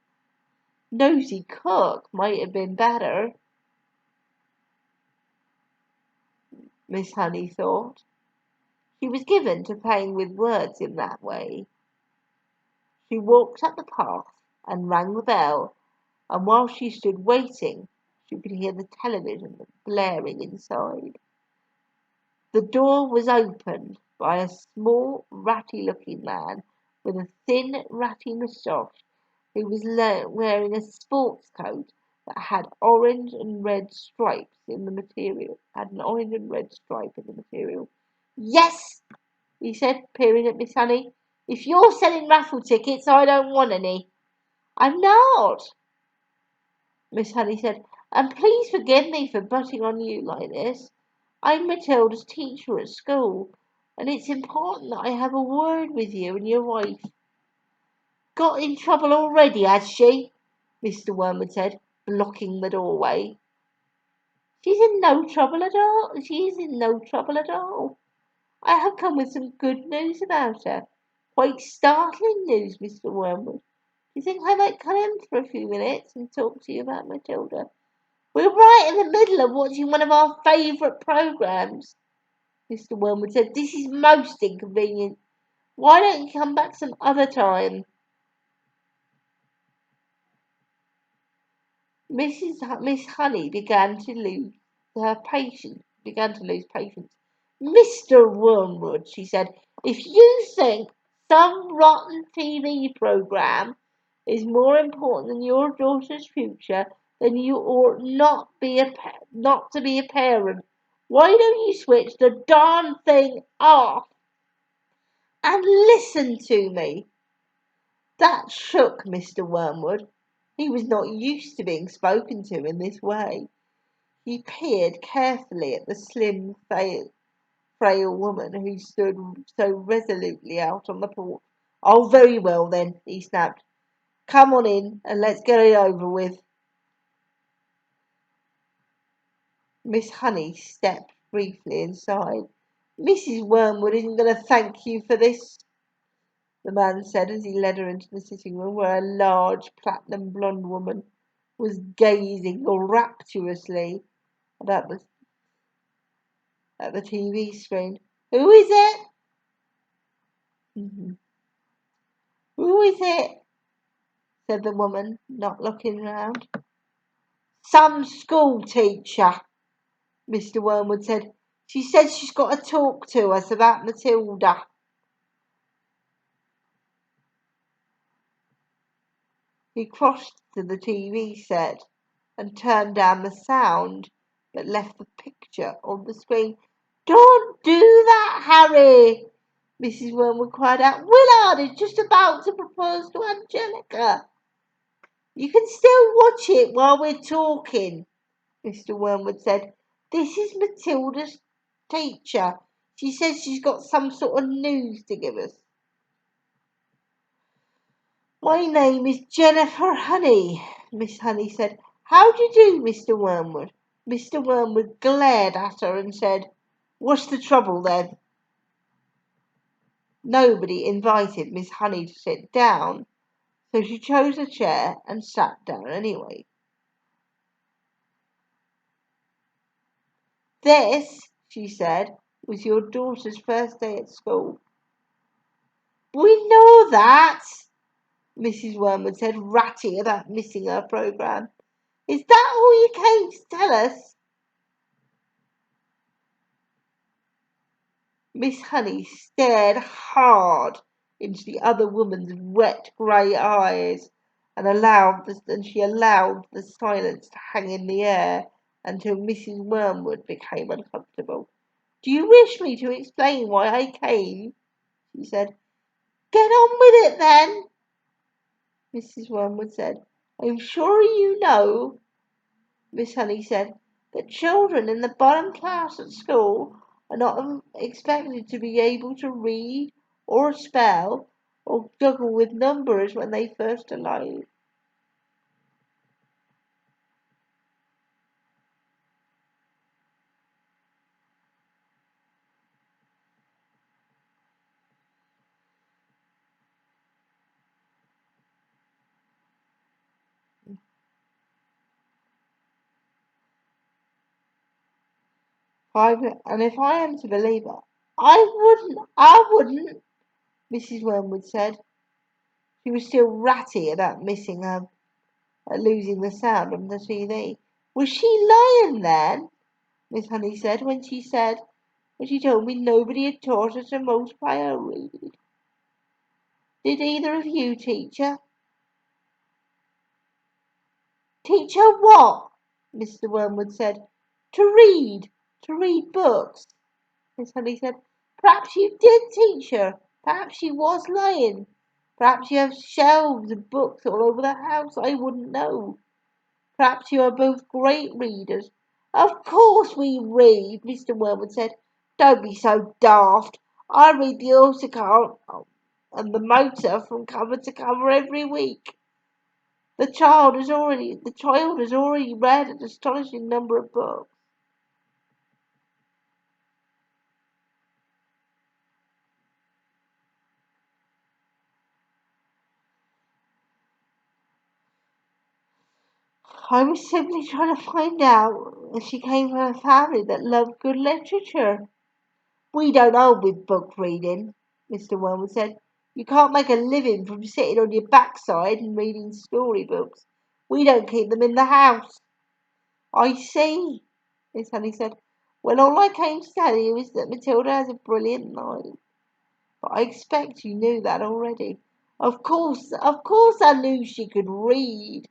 Nosy Cook might have been better, Miss Honey thought. She was given to playing with words in that way. She walked up the path and rang the bell, and while she stood waiting, she could hear the television blaring inside. The door was opened by a small, ratty-looking man with a thin, ratty moustache who was wearing a sports coat that had orange and red stripes in the material. Yes, he said, peering at Miss Honey. If you're selling raffle tickets, I don't want any. I'm not, Miss Honey said, and please forgive me for butting on you like this. I'm Matilda's teacher at school, and it's important that I have a word with you and your wife. Got in trouble already, has she? Mr. Wormwood said, blocking the doorway. She's in no trouble at all. I have come with some good news about her. Quite startling news, Mr. Wormwood. Do you think I might come in for a few minutes and talk to you about Matilda? We're right in the middle of watching one of our favourite programmes. Mr. Wormwood said, this is most inconvenient. Why don't you come back some other time? Miss Honey began to lose patience. Mr. Wormwood, she said, if you think some rotten TV programme is more important than your daughter's future, then you ought not to be a parent. Why don't you switch the darn thing off and listen to me? That shook Mr. Wormwood. He was not used to being spoken to in this way. He peered carefully at the slim, frail woman who stood so resolutely out on the porch. Oh, very well then, he snapped. Come on in and let's get it over with. Miss Honey stepped briefly inside. Mrs. Wormwood isn't going to thank you for this, the man said as he led her into the sitting room where a large platinum blonde woman was gazing rapturously at the TV screen. Who is it? Who is it? Said the woman, not looking round. Some school teacher, Mr. Wormwood said. She says she's got to talk to us about Matilda. He crossed to the TV set and turned down the sound, but left the picture on the screen. Don't do that, Harry, Mrs. Wormwood cried out. Willard is just about to propose to Angelica. You can still watch it while we're talking, Mr. Wormwood said. This is Matilda's teacher. She says she's got some sort of news to give us. My name is Jennifer Honey, Miss Honey said. How do you do, Mr. Wormwood? Mr. Wormwood glared at her and said, What's the trouble then? Nobody invited Miss Honey to sit down, so she chose a chair and sat down anyway. This, she said, was your daughter's first day at school. We know that, Mrs. Wormwood said, ratty about missing her programme. Is that all you came to tell us? Miss Honey stared hard into the other woman's wet grey eyes and she allowed the silence to hang in the air until Mrs. Wormwood became uncomfortable. Do you wish me to explain why I came? She said. Get on with it then, Mrs. Wormwood said. I'm sure you know, Miss Honey said, that children in the bottom class at school are not expected to be able to read or spell or juggle with numbers when they first arrive. 5, and if I am to believe it, I wouldn't, Mrs. Wormwood said. She was still ratty about losing the sound on the TV. Was she lying then? Miss Honey said when she told me nobody had taught her to multiply or read. Did either of you teach her? Teach her what? Mr. Wormwood said. To read books. Miss Honey said. Perhaps you did teach her. Perhaps she was lying. Perhaps you have shelves of books all over the house. I wouldn't know. Perhaps you are both great readers. Of course we read, Mr. Wormwood said. Don't be so daft. I read the autocar and the motor from cover to cover every week. The child has already read an astonishing number of books. I was simply trying to find out if she came from a family that loved good literature. We don't hold with book reading, Mr. Wormwood said. You can't make a living from sitting on your backside and reading storybooks. We don't keep them in the house. I see, Miss Honey said. Well, all I came to tell you is that Matilda has a brilliant mind. But I expect you knew that already. Of course I knew she could read,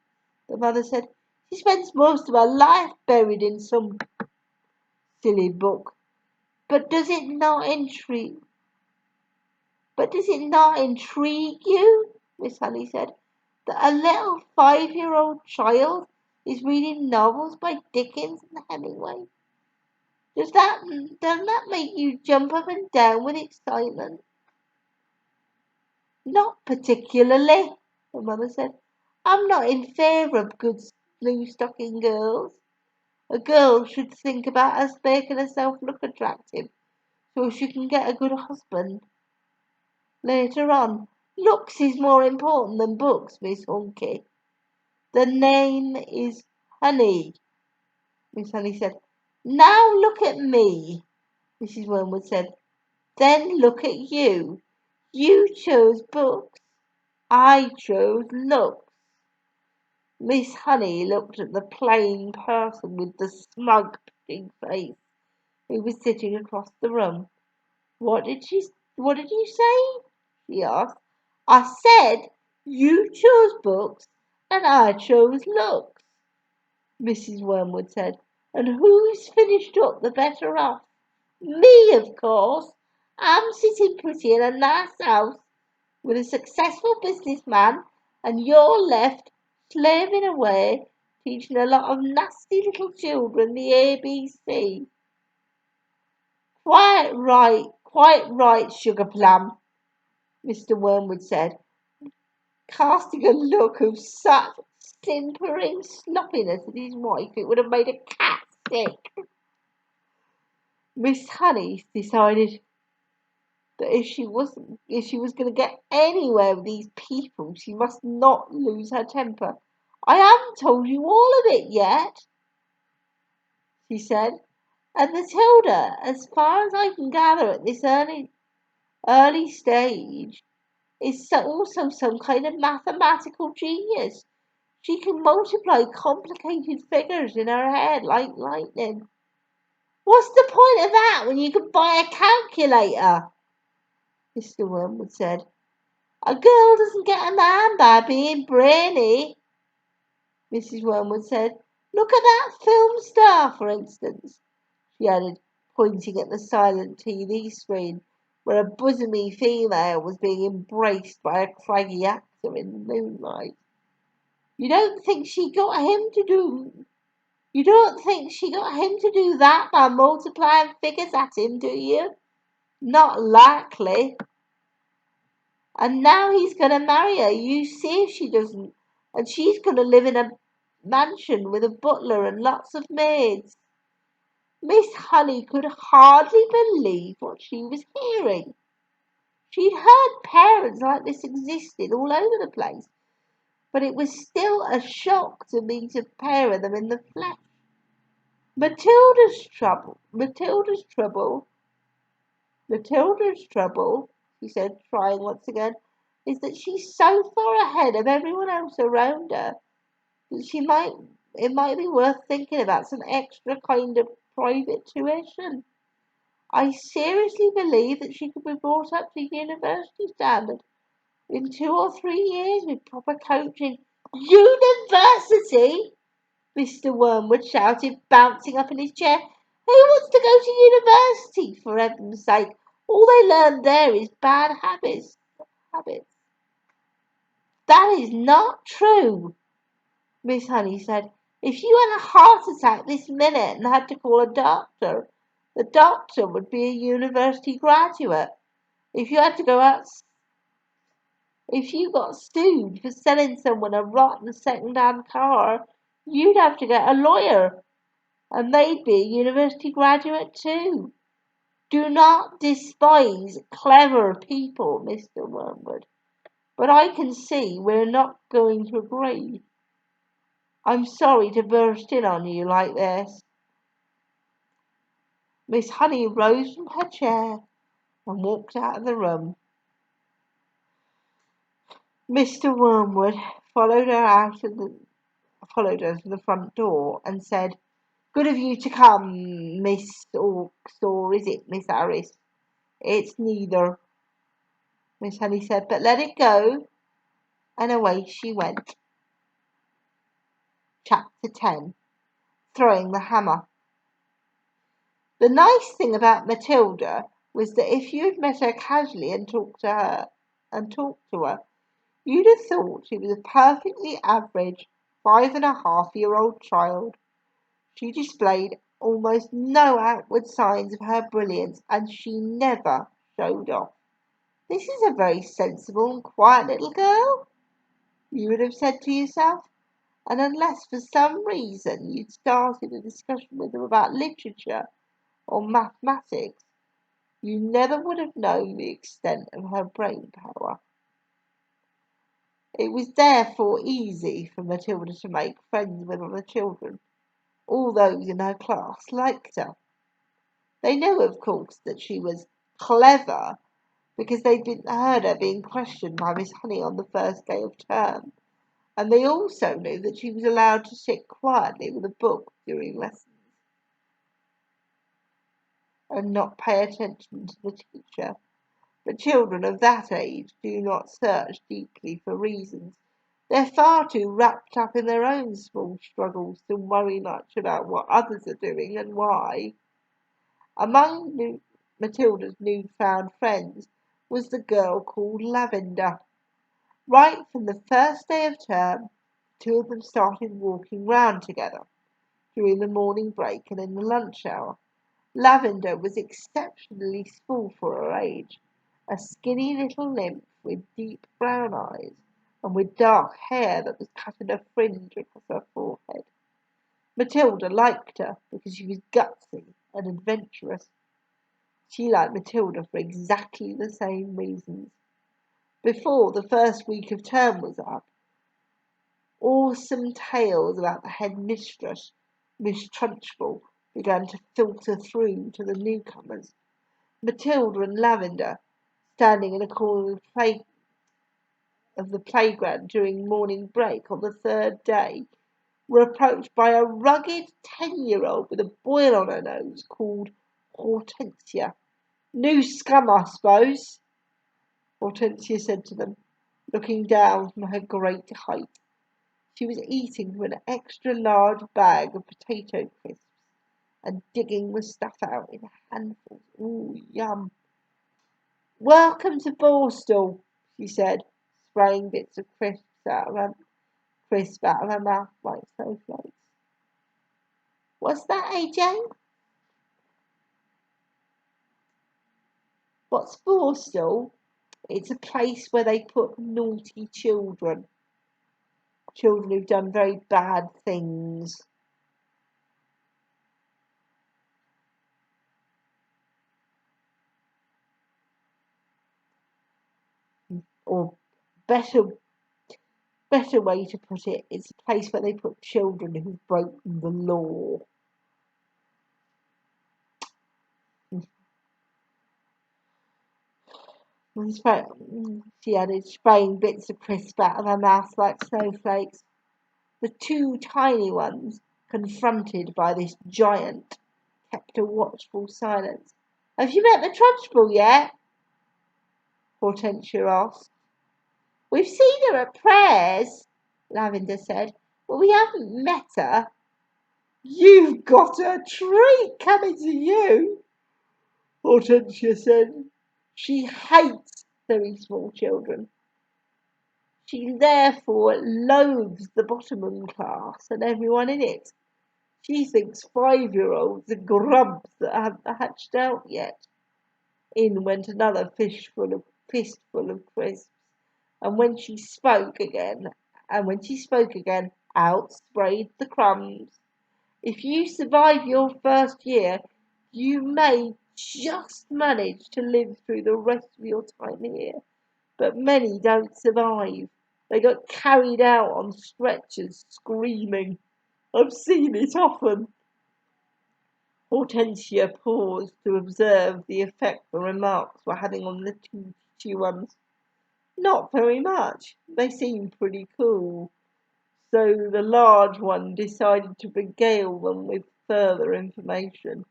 the mother said. She spends most of her life buried in some silly book. But does it not intrigue you, Miss Honey said, that a little 5-year-old child is reading novels by Dickens and Hemingway? Doesn't that make you jump up and down with excitement? Not particularly, the mother said. I'm not in favour of good blue stocking girls. A girl should think about us making herself look attractive so she can get a good husband later on. Looks is more important than books, Miss Hunky. The name is Honey, Miss Honey said. Now look at me, Mrs. Wormwood said. Then look at you. You chose books. I chose looks. Miss Honey looked at the plain person with the smug pig face who was sitting across the room. What did you say? She asked. I said you chose books and I chose looks, Mrs. Wormwood said. And who's finished up the better off? Me, of course. I'm sitting pretty in a nice house with a successful businessman, and you're left slaving away, teaching a lot of nasty little children the ABC. Quite right, Sugar Plum, Mr. Wormwood said, casting a look of such simpering sloppiness at his wife it would have made a cat sick. Miss Honey decided that if she was going to get anywhere with these people, she must not lose her temper. I haven't told you all of it yet, she said. And Matilda, as far as I can gather at this early stage, is also some kind of mathematical genius. She can multiply complicated figures in her head like lightning. What's the point of that when you could buy a calculator? Mr. Wormwood said. A girl doesn't get a man by being brainy. Mrs. Wormwood said. Look at that film star, for instance, she added, pointing at the silent TV screen where a bosomy female was being embraced by a craggy actor in the moonlight. You don't think she got him to do that by multiplying figures at him, do you? Not likely. And now he's going to marry her. You see if she doesn't. And she's going to live in a mansion with a butler and lots of maids. Miss Honey could hardly believe what she was hearing. She'd heard parents like this existed all over the place, but it was still a shock to meet a pair of them in the flesh. Matilda's trouble, she said, trying once again, is that she's so far ahead of everyone else around her that it might be worth thinking about some extra kind of private tuition. I seriously believe that she could be brought up to university standard in 2 or 3 years with proper coaching. University? Mr. Wormwood shouted, bouncing up in his chair. Who wants to go to university, for heaven's sake? All they learn there is bad habits. That is not true, Miss Honey said. If you had a heart attack this minute and had to call a doctor, the doctor would be a university graduate. If you had to go out, if you got sued for selling someone a rotten second-hand car, you'd have to get a lawyer, and they'd be a university graduate too. Do not despise clever people, Mr. Wormwood, but I can see we're not going to agree. I'm sorry to burst in on you like this. Miss Honey rose from her chair and walked out of the room. Mr. Wormwood followed her to the front door and said, Good of you to come, Miss Orks, or is it Miss Harris? It's neither, Miss Honey said, but let it go. And away she went. Chapter 10. Throwing the Hammer. The nice thing about Matilda was that if you'd met her casually and talked to her, you'd have thought she was a perfectly average 5.5-year-old child. She displayed almost no outward signs of her brilliance, and she never showed off. This is a very sensible and quiet little girl, you would have said to yourself, and unless for some reason you'd started a discussion with her about literature or mathematics, you never would have known the extent of her brain power. It was therefore easy for Matilda to make friends with other children. All those in her class liked her. They knew, of course, that she was clever because they'd heard her being questioned by Miss Honey on the first day of term, and they also knew that she was allowed to sit quietly with a book during lessons and not pay attention to the teacher. But children of that age do not search deeply for reasons. They're far too wrapped up in their own small struggles to worry much about what others are doing and why. Among Matilda's newfound friends was the girl called Lavender. Right from the first day of term, two of them started walking round together during the morning break and in the lunch hour. Lavender was exceptionally small for her age, a skinny little nymph with deep brown eyes and with dark hair that was cut in a fringe across her forehead. Matilda liked her because she was gutsy and adventurous. She liked Matilda for exactly the same reasons. Before the first week of term was up, awesome tales about the head mistress, Miss Trunchbull, began to filter through to the newcomers. Matilda and Lavender, standing in a corner of the playground during morning break on the third day, were approached by a rugged 10-year-old with a boil on her nose called Hortensia. "New scum, I suppose," Hortensia said to them, looking down from her great height. She was eating from an extra large bag of potato crisps and digging the stuff out in handfuls. "Ooh, yum." "Welcome to Borstal," she said, spraying bits of crisp out of her mouth like snowflakes. "What's that, AJ?" "What's Borstal? It's a place where they put naughty children. Children who've done very bad things." Or better way to put it, it's a place where they put children who've broken the law. She added, spraying bits of crisp out of her mouth like snowflakes. The two tiny ones, confronted by this giant, kept a watchful silence. "Have you met the Trunchbull yet?" Hortensia asked. "We've seen her at prayers," Lavender said, "but we haven't met her." "You've got a treat coming to you," Hortensia said. She hates very small children. She therefore loathes the Bottomon class and everyone in it. She thinks 5-year-olds are grubs that haven't hatched out yet. In went another fistful of crisps, and when she spoke again, out sprayed the crumbs. "If you survive your first year, you may just manage to live through the rest of your time here, but many don't survive. They got carried out on stretchers screaming. I've seen it often." Hortensia paused to observe the effect the remarks were having on the two teachy ones. Not very much. They seemed pretty cool. So the large one decided to regale them with further information.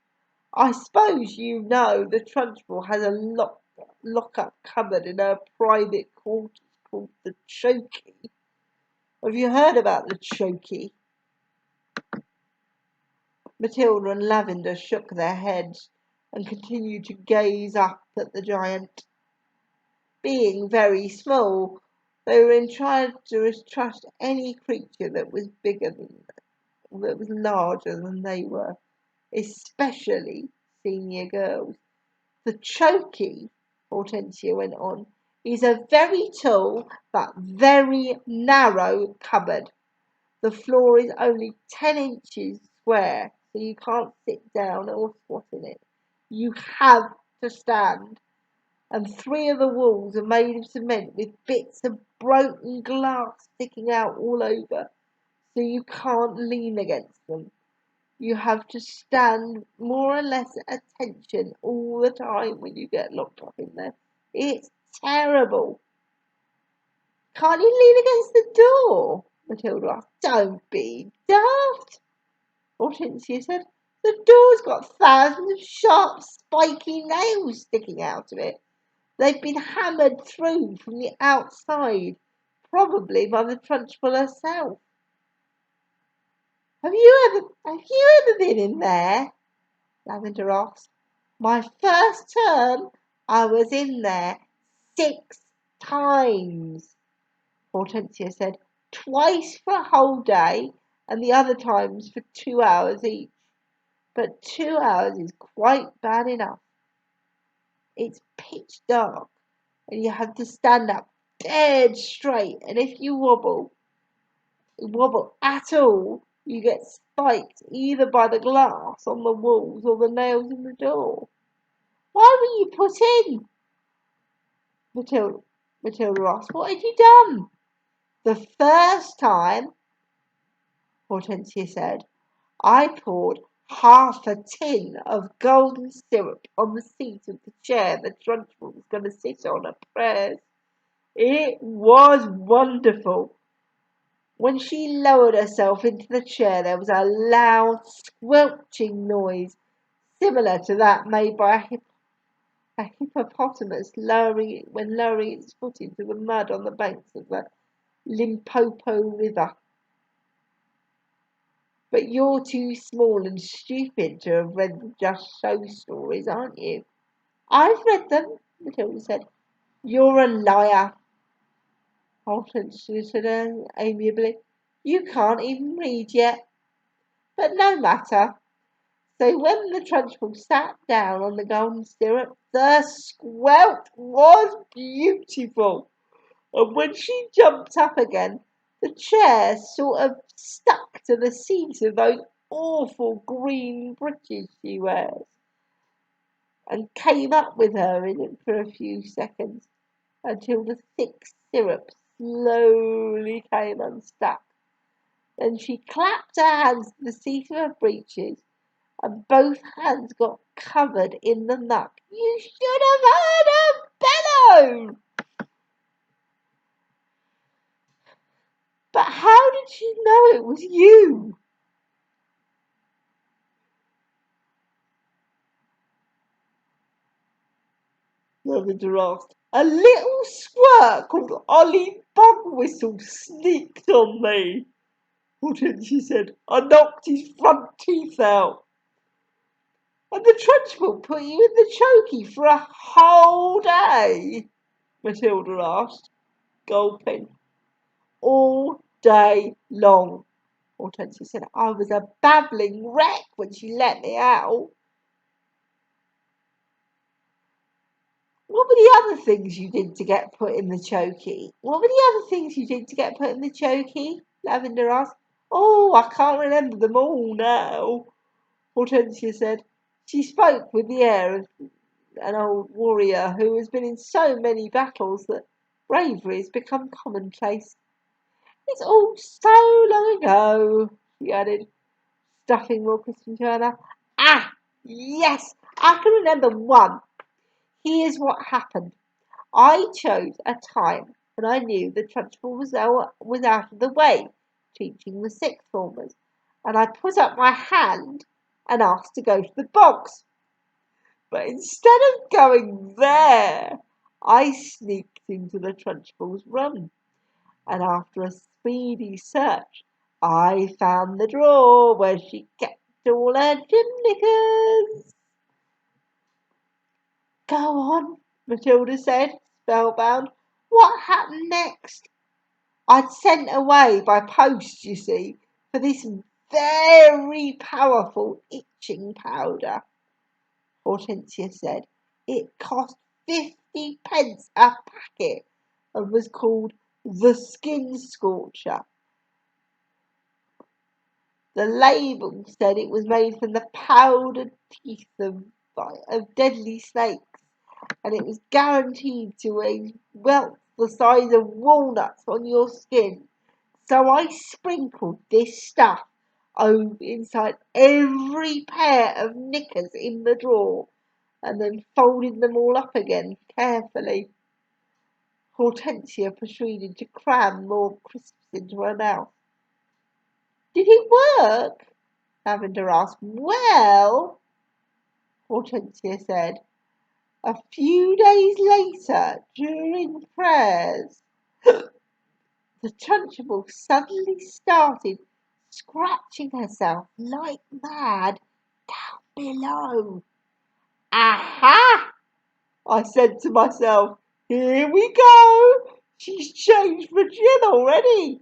"I suppose you know the Trunchbull has a lock-up cupboard in her private quarters called the Chokey. Have you heard about the Chokey?" Matilda and Lavender shook their heads and continued to gaze up at the giant. Being very small, they were inclined to trust any creature that was larger than they were, especially senior girls. "The Chokey," Hortensia went on, "is a very tall but very narrow cupboard. The floor is only 10 inches square, so you can't sit down or squat in it. You have to stand. And 3 of the walls are made of cement with bits of broken glass sticking out all over, so you can't lean against them. You have to stand more or less at attention all the time when you get locked up in there. It's terrible." "Can't you lean against the door?" Matilda asked. "Don't be daft," Hortensia said. "The door's got thousands of sharp, spiky nails sticking out of it. They've been hammered through from the outside, probably by the Trunchbull herself." Have you ever been in there?" Lavender asked. "My first term, I was in there 6 times," Hortensia said. "Twice for a whole day, and the other times for 2 hours each. But 2 hours is quite bad enough. It's pitch dark, and you have to stand up dead straight, and if you wobble at all, you get spiked either by the glass on the walls or the nails in the door." "Why were you put in?" Matilda asked. "What had you done?" "The first time," Hortensia said, "I poured half a tin of golden syrup on the seat of the chair the Trunchbull was going to sit on at prayers. It was wonderful. When she lowered herself into the chair, there was a loud squelching noise, similar to that made by a hippopotamus lowering its foot into the mud on the banks of the Limpopo River. But you're too small and stupid to have read the Just So stories, aren't you? I've read them, Matilda said. You're a liar, Hortensia said amiably. You can't even read yet. But no matter. So when the Trunchbull sat down on the golden syrup, the squelch was beautiful. And when she jumped up again, the chair sort of stuck to the seat of those awful green breeches she wears, and came up with her in it for a few seconds until the thick syrup slowly came unstuck. Then she clapped her hands to the seat of her breeches, and both hands got covered in the muck. You should have heard her bellow! But how did she know it was you? Lavender asked. A little squirt called Ollie Bogwhistle sneaked on me, Hortensia said. I knocked his front teeth out. And the Trunchbull put you in the chokey for a whole day? Matilda asked, gulping. All day long, Hortensia said. I was a babbling wreck when she let me out. What were the other things you did to get put in the chokey? What were the other things you did to get put in the chokey? Lavender asked. Oh, I can't remember them all now, Hortensia said. She spoke with the air of an old warrior who has been in so many battles that bravery has become commonplace. It's all so long ago, she added, stuffing more crisps into her mouth. Ah, yes, I can remember one. Here's what happened. I chose a time when I knew the Trunchbull was out of the way, teaching the sixth formers, and I put up my hand and asked to go to the box. But instead of going there, I sneaked into the Trunchbull's room, and after a speedy search, I found the drawer where she kept all her gym knickers. Go on, Matilda said, spellbound. What happened next? I'd sent away by post, you see, for this very powerful itching powder, Hortensia said. It cost 50p a packet and was called the Skin Scorcher. The label said it was made from the powdered teeth of deadly snakes, and it was guaranteed to melt the size of walnuts on your skin. So I sprinkled this stuff over inside every pair of knickers in the drawer, and then folded them all up again carefully. Hortensia proceeded to cram more crisps into her mouth. Did it work? Lavender asked. Well, Hortensia said, a few days later, during prayers, the Trunchbull suddenly started scratching herself like mad down below. Aha! I said to myself, here we go. She's changed for Jim already.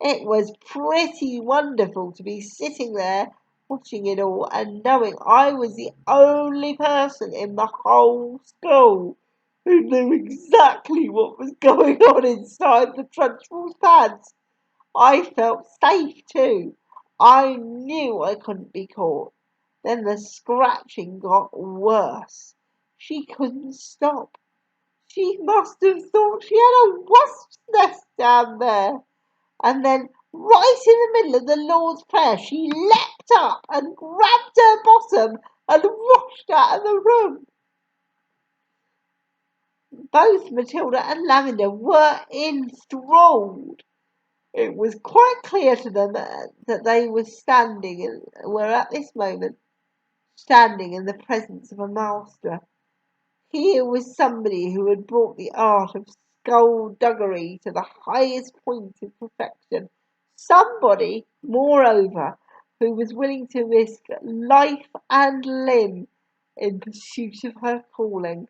It was pretty wonderful to be sitting there watching it all and knowing I was the only person in the whole school who knew exactly what was going on inside the Trunchbull's pants. I felt safe too. I knew I couldn't be caught. Then the scratching got worse. She couldn't stop. She must have thought she had a wasp's nest down there. And then, right in the middle of the Lord's Prayer, she leapt up and grabbed her bottom and rushed out of the room. Both Matilda and Lavender were enthralled. It was quite clear to them that they were at this moment standing in the presence of a master. Here was somebody who had brought the art of skullduggery to the highest point of perfection. Somebody, moreover, who was willing to risk life and limb in pursuit of her calling.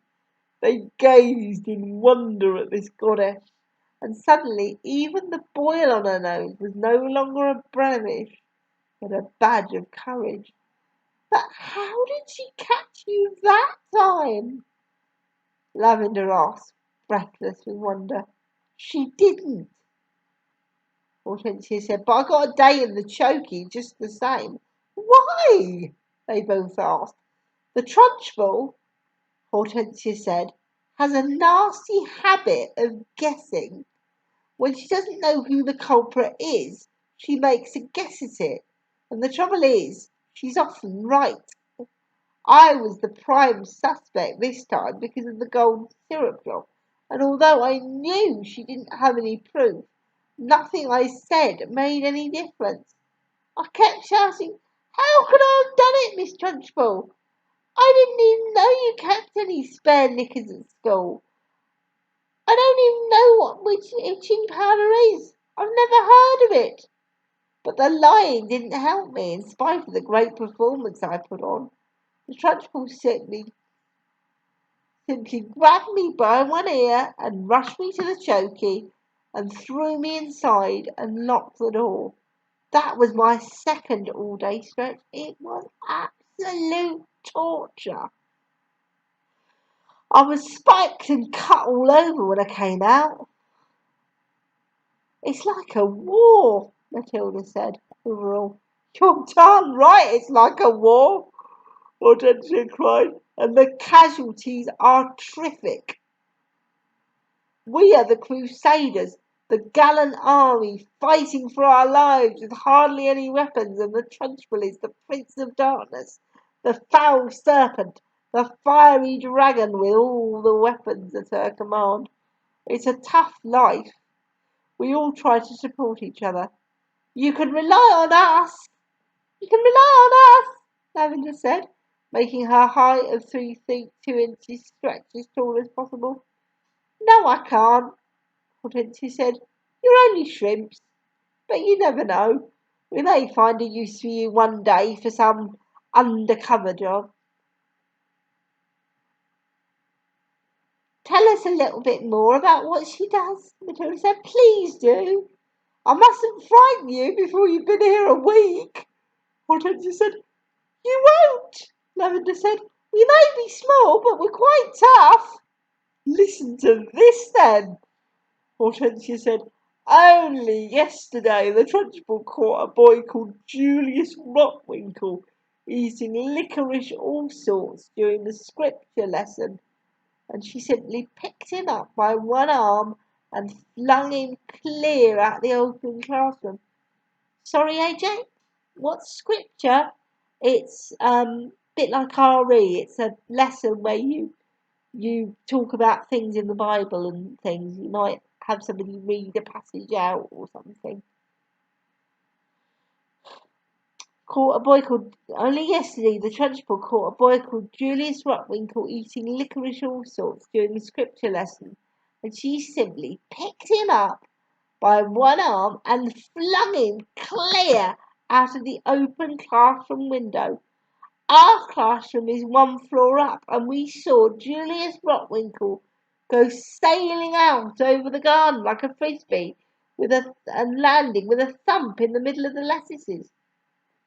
They gazed in wonder at this goddess, and suddenly even the boil on her nose was no longer a blemish, but a badge of courage. But how did she catch you that time? Lavender asked, breathless with wonder. She didn't, Hortensia said, but I got a day in the chokey just the same. Why? They both asked. The Trunchbull, Hortensia said, has a nasty habit of guessing. When she doesn't know who the culprit is, she makes a guess at it. And the trouble is, she's often right. I was the prime suspect this time because of the gold syrup job, and although I knew she didn't have any proof, nothing I said made any difference. I kept shouting, how could I have done it, Miss Trunchbull? I didn't even know you kept any spare knickers at school. I don't even know which itching powder is. I've never heard of it. But the lying didn't help me in spite of the great performance I put on. The Trunchbull simply grabbed me by one ear and rushed me to the chokey and threw me inside and locked the door. That was my second all-day stretch. It was absolute torture. I was spiked and cut all over when I came out. It's like a war, Matilda said, overall. You're darn right, it's like a war, Hortensia cried, and the casualties are terrific. We are the Crusaders, the gallant army fighting for our lives with hardly any weapons, and the Trunchbull is the Prince of Darkness, the foul serpent, the fiery dragon with all the weapons at her command. It's a tough life. We all try to support each other. You can rely on us. You can rely on us, Lavender said, making her height of 3 feet 2 inches stretch as tall as possible. No, I can't, Hortensia said. You're only shrimps, but you never know. We may find a use for you one day for some undercover job. Tell us a little bit more about what she does, Matilda said. Please do. I mustn't frighten you before you've been here a week. Hortensia said. You won't, Lavender said. We may be small, but we're quite tough. Listen to this, then, Hortensia said. Only yesterday the Trunchbull caught a boy called Julius Rotwinkle eating licorice all sorts during the scripture lesson, and she simply picked him up by one arm and flung him clear out the open classroom. Sorry, AJ? What's scripture? It's bit like RE. It's a lesson where you talk about things in the Bible and things. You might have somebody read a passage out or something. Only yesterday the Trunchbull caught a boy called Julius Rotwinkle eating licorice all sorts during the scripture lesson, and she simply picked him up by one arm and flung him clear out of the open classroom window. Our classroom is one floor up, and we saw Julius Rotwinkle go sailing out over the garden like a frisbee, and landing with a thump in the middle of the lettuces.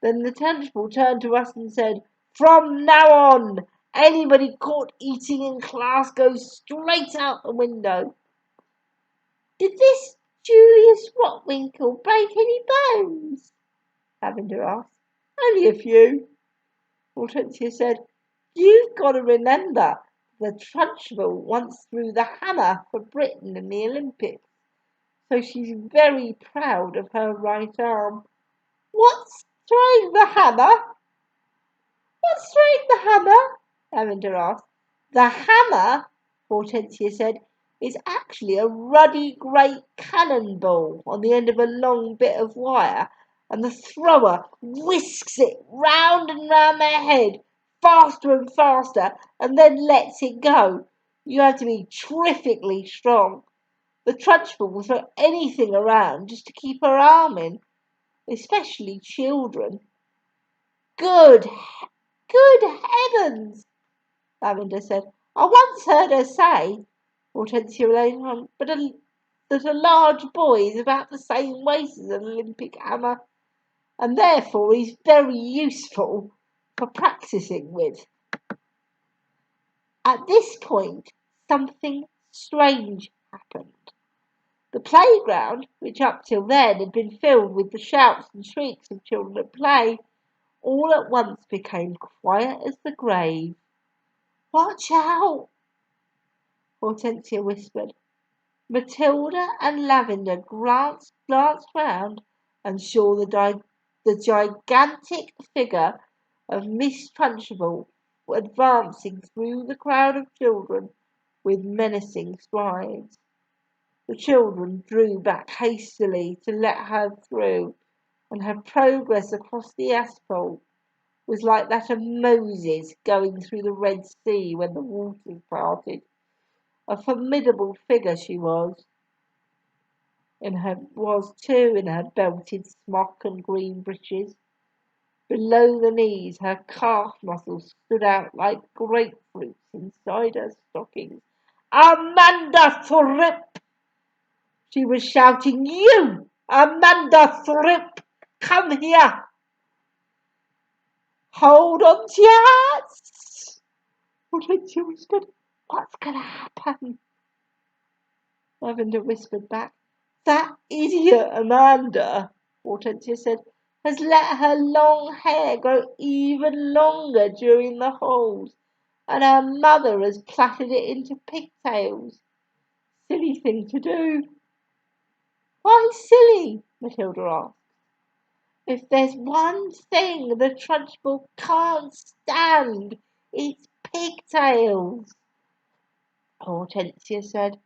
Then the Trunchbull turned to us and said, From now on, anybody caught eating in class goes straight out the window. Did this Julius Rotwinkle break any bones? Lavender asked. Only a few, Hortensia said. You've got to remember the Trunchbull once threw the hammer for Britain in the Olympics, so she's very proud of her right arm. What's Throwing the hammer? What's throwing the hammer? Lavender asked. The hammer, Hortensia said, is actually a ruddy grey cannonball on the end of a long bit of wire, and the thrower whisks it round and round their head, faster and faster, and then lets it go. You have to be terrifically strong. The Trunchbull will throw anything around just to keep her arm in, especially children. Good heavens, Lavender said. I once heard her say, Hortensia later on, that a large boy is about the same weight as an Olympic hammer, and therefore is very useful for practising with. At this point, something strange happened. The playground, which up till then had been filled with the shouts and shrieks of children at play, all at once became quiet as the grave. Watch out, Hortensia whispered. Matilda and Lavender glanced round and saw the gigantic figure of Miss Trunchbull advancing through the crowd of children with menacing strides. The children drew back hastily to let her through, and her progress across the asphalt was like that of Moses going through the Red Sea when the waters parted. A formidable figure she was, in her belted smock and green breeches. Below the knees her calf muscles stood out like grapefruits inside her stockings. Amanda Thorpe! She was shouting. You! Amanda Thorpe! Come here! Hold on to your hats! Hortensia whispered. What's going to happen? Lavender whispered back. That idiot Amanda, Hortensia said, has let her long hair grow even longer during the holes, and her mother has plaited it into pigtails. Silly thing to do. Why silly? Matilda asked. If there's one thing the Trunchbull can't stand, it's pigtails, Hortensia said.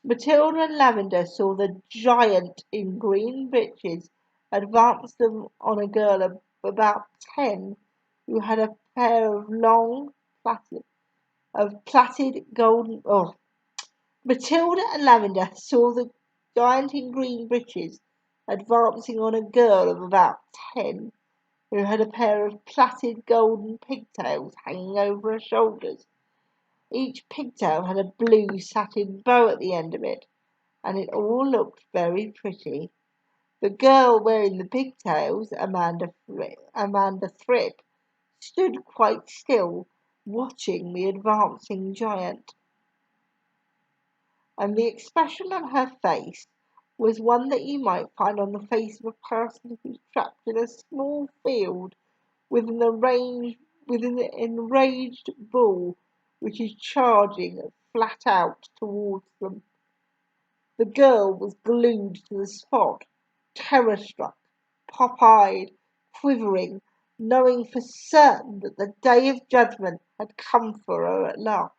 Matilda and Lavender saw the giant in green breeches advance them on a girl of about 10 who had a pair of long plaited golden. Oh, Matilda and Lavender saw the giant in green breeches advancing on a girl of about 10 who had a pair of plaited golden pigtails hanging over her shoulders. Each pigtail had a blue satin bow at the end of it, and it all looked very pretty. The girl wearing the pigtails, Amanda Thripp, stood quite still, watching the advancing giant. And the expression on her face was one that you might find on the face of a person who's trapped in a small field with an enraged bull which is charging flat out towards them. The girl was glued to the spot, terror-struck, pop-eyed, quivering, knowing for certain that the day of judgment had come for her at last.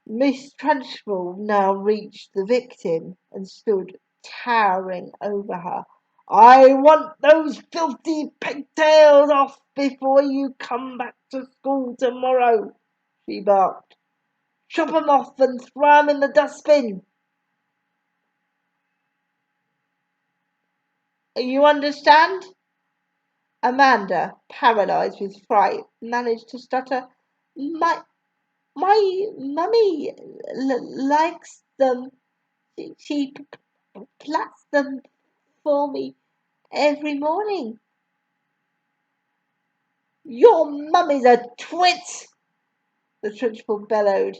Miss Trunchbull now reached the victim and stood towering over her. I want those filthy pigtails off before you come back to school tomorrow, she barked. Chop 'em off and throw 'em in the dustbin. You understand? Amanda, paralysed with fright, managed to stutter, My mummy likes them. She plats them for me every morning. Your mummy's a twit, the Trunchbull bellowed.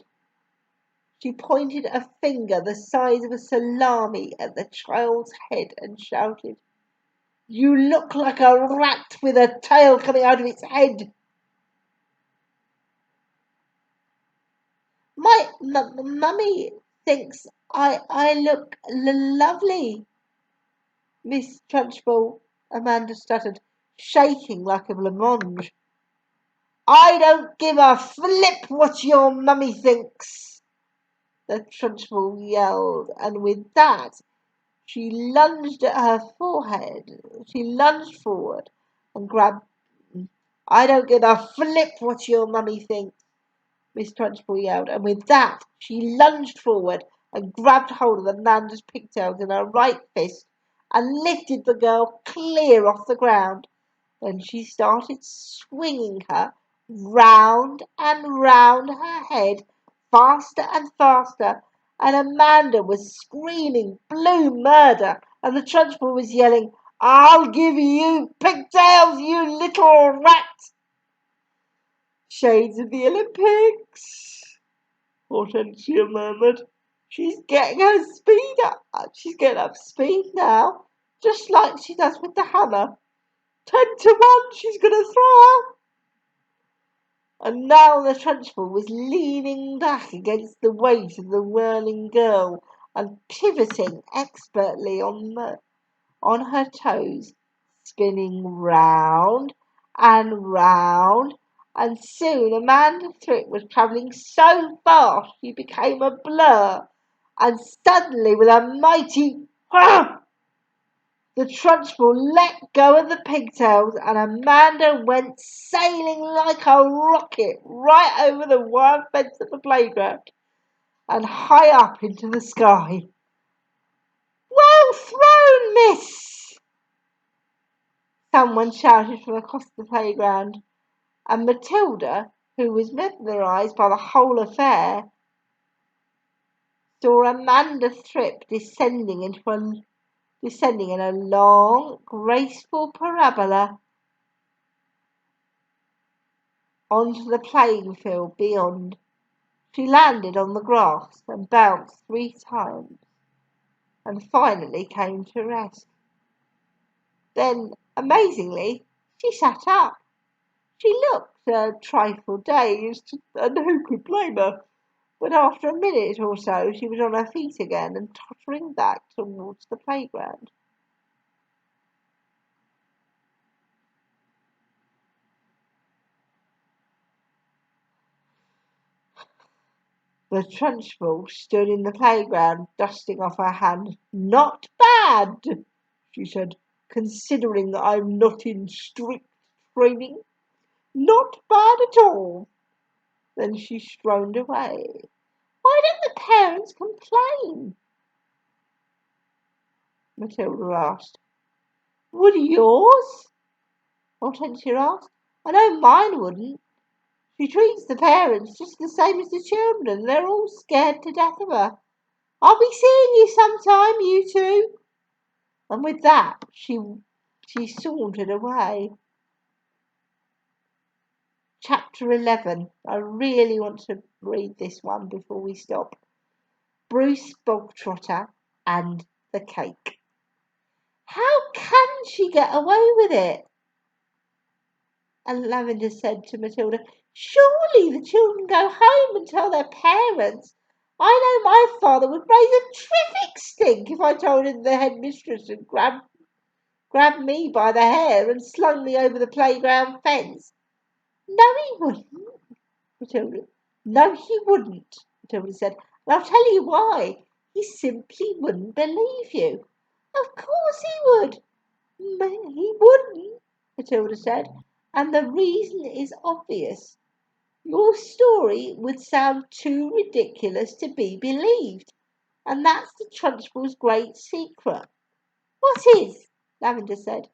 She pointed a finger the size of a salami at the child's head and shouted, You look like a rat with a tail coming out of its head. My mummy thinks I look lovely, Miss Trunchbull, Amanda stuttered, shaking like a blancmange. I don't give a flip what your mummy thinks, the Trunchbull yelled, and with that she lunged at her forehead. She lunged forward and grabbed. I don't give a flip what your mummy thinks, Miss Trunchbull yelled, and with that she lunged forward and grabbed hold of Amanda's pigtails in her right fist and lifted the girl clear off the ground. Then she started swinging her round and round her head, faster and faster, and Amanda was screaming blue murder, and the Trunchbull was yelling, I'll give you pigtails, you little rat! Shades of the Olympics, Hortensia murmured. She's getting her speed up. She's getting up speed now, just like she does with the hammer. 10-1, she's going to throw. And now the Trunchbull was leaning back against the weight of the whirling girl and pivoting expertly on her toes, spinning round and round, and soon Amanda Thripp was travelling so fast she became a blur, and suddenly with a mighty "Hurrah!" the Trunchbull let go of the pigtails, and Amanda went sailing like a rocket right over the wire fence of the playground and high up into the sky. Well thrown, miss! Someone shouted from across the playground, and Matilda, who was mesmerised by the whole affair, saw Amanda Thripp descending in a long, graceful parabola onto the playing field beyond. She landed on the grass and bounced 3 times, and finally came to rest. Then, amazingly, she sat up. She looked a trifle dazed, and who could blame her? But after a minute or so she was on her feet again and tottering back towards the playground. The Trunchbull stood in the playground, dusting off her hand. Not bad, she said, considering I'm not in strict training. Not bad at all. Then she strolled away. Why don't the parents complain? Matilda asked. Would yours? Hortensia asked. I know mine wouldn't. She treats the parents just the same as the children. They're all scared to death of her. I'll be seeing you sometime, you two. And with that, she sauntered away. Chapter 11. I really want to read this one before we stop. Bruce Bogtrotter and the cake. How can she get away with it? And Lavender said to Matilda, surely the children go home and tell their parents. I know my father would raise a terrific stink if I told him the headmistress had grabbed me by the hair and slung me over the playground fence. No, he wouldn't, Matilda. No, he wouldn't, Matilda said. And I'll tell you why. He simply wouldn't believe you. Of course he would. He wouldn't, Matilda said. And the reason is obvious. Your story would sound too ridiculous to be believed. And that's the Trunchbull's great secret. What is? Lavender said.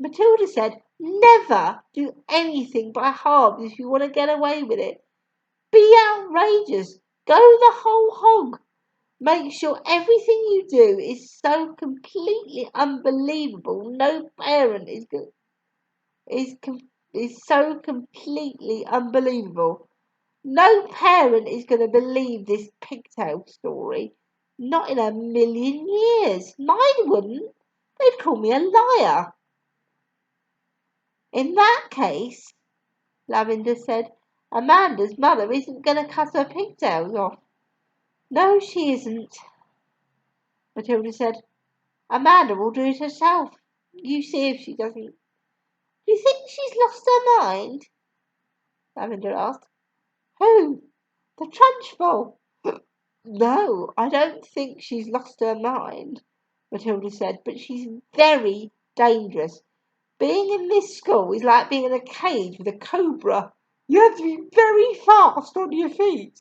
Matilda said, never do anything by halves if you want to get away with it. Be outrageous. Go the whole hog. Make sure everything you do is so completely unbelievable no parent is so completely unbelievable. No parent is going to believe this pigtail story. Not in a million years. Mine wouldn't. They'd call me a liar. In that case, Lavender said, Amanda's mother isn't going to cut her pigtails off. No, she isn't, Matilda said. Amanda will do it herself. You see if she doesn't. Do you think she's lost her mind? Lavender asked. Who? The Trunchbull? No, I don't think she's lost her mind, Matilda said, but she's very dangerous. Being in this school is like being in a cage with a cobra. You have to be very fast on your feet.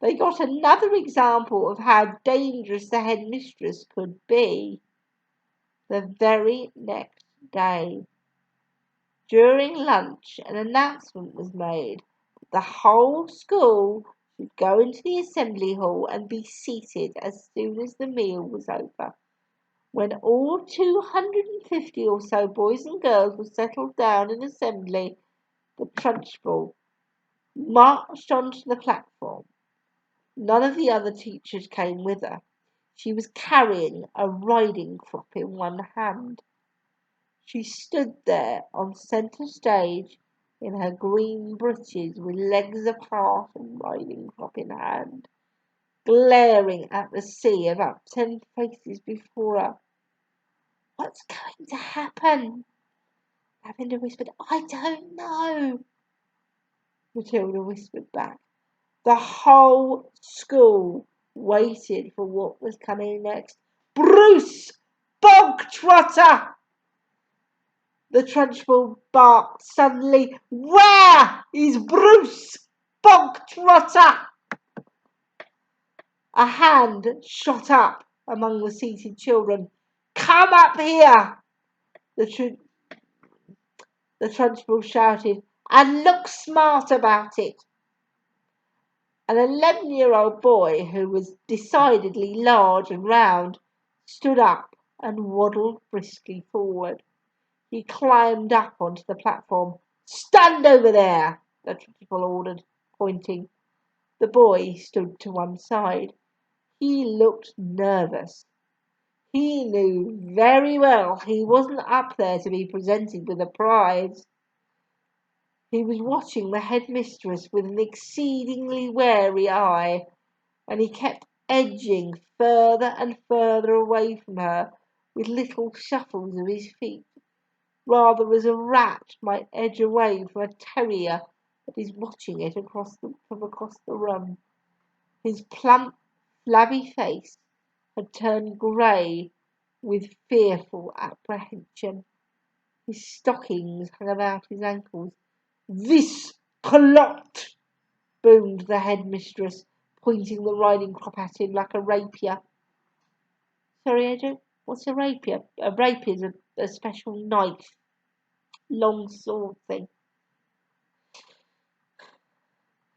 They got another example of how dangerous the headmistress could be the very next day. During lunch, an announcement was made that the whole school should go into the assembly hall and be seated as soon as the meal was over. When all 250 or so boys and girls were settled down in assembly, the Trunchbull marched onto the platform. None of the other teachers came with her. She was carrying a riding crop in one hand. She stood there on centre stage in her green breeches with legs apart and riding crop in hand, glaring at the sea of upturned faces before her. What's going to happen? Lavender whispered. I don't know. Matilda whispered back. The whole school waited for what was coming next. Bruce Bogtrotter! The Trunchbull barked suddenly. Where is Bruce Bogtrotter? A hand shot up among the seated children. Come up here! The Trunchbull shouted, and look smart about it. An 11-year-old boy, who was decidedly large and round, stood up and waddled briskly forward. He climbed up onto the platform. Stand over there, the Trunchbull ordered, pointing. The boy stood to one side. He looked nervous. He knew very well he wasn't up there to be presented with a prize. He was watching the headmistress with an exceedingly wary eye, and he kept edging further and further away from her with little shuffles of his feet, rather as a rat might edge away from a terrier that is watching it from across the room. His plump, flabby face had turned grey with fearful apprehension. His stockings hung about his ankles. This plot, boomed the headmistress, pointing the riding crop at him like a rapier. Sorry, I don't. What's a rapier? A rapier is a special knife, long sword thing.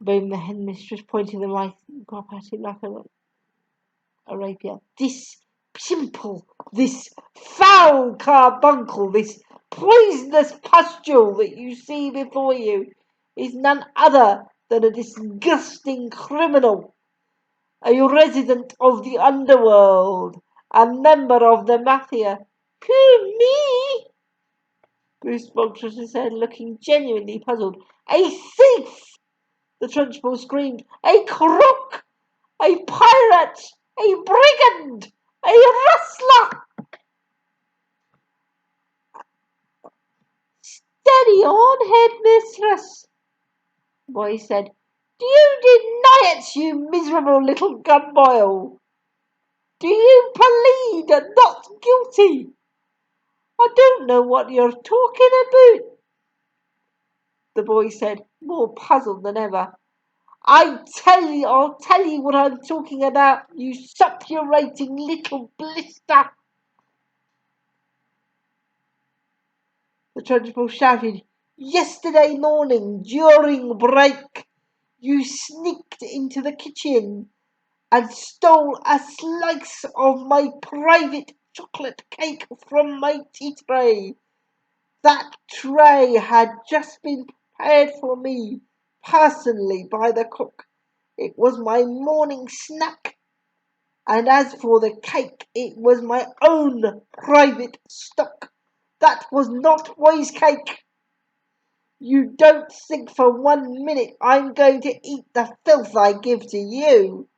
Boomed the headmistress, pointing the riding crop at him like a rapier. This pimple, this foul carbuncle, this poisonous pustule that you see before you is none other than a disgusting criminal, a resident of the underworld, a member of the mafia. Who, me? Bruce Bogtrotter said, looking genuinely puzzled. A thief! The Trunchbull screamed. A crook! A pirate! A brigand! A rustler! Steady on, headmistress, the boy said. Do you deny it, you miserable little gunboil? Do you plead not guilty? I don't know what you're talking about, the boy said, more puzzled than ever. I'll tell you what I'm talking about, you suppurating little blister. The Trunchbull shouted. Yesterday morning, during break, you sneaked into the kitchen and stole a slice of my private chocolate cake from my tea tray. That tray had just been prepared for me personally by the cook. It was my morning snack. And as for the cake, it was my own private stock. That was not boy's cake. You don't think for 1 minute I'm going to eat the filth I give to you.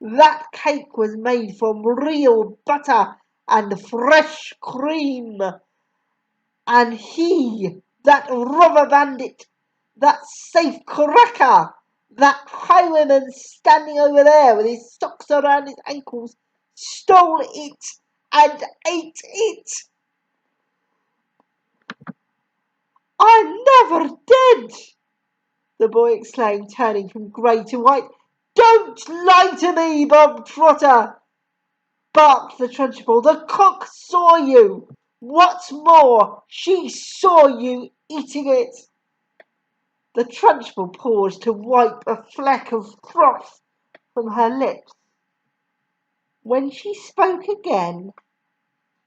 That cake was made from real butter and fresh cream. And he, that robber bandit, that safe cracker, that highwayman standing over there with his socks around his ankles, stole it and ate it. I never did, the boy exclaimed, turning from grey to white. Don't lie to me, Bob Trotter, barked the Trunchbull. The cook saw you. What's more, she saw you eating it. The Trunchbull paused to wipe a fleck of froth from her lips. When she spoke again,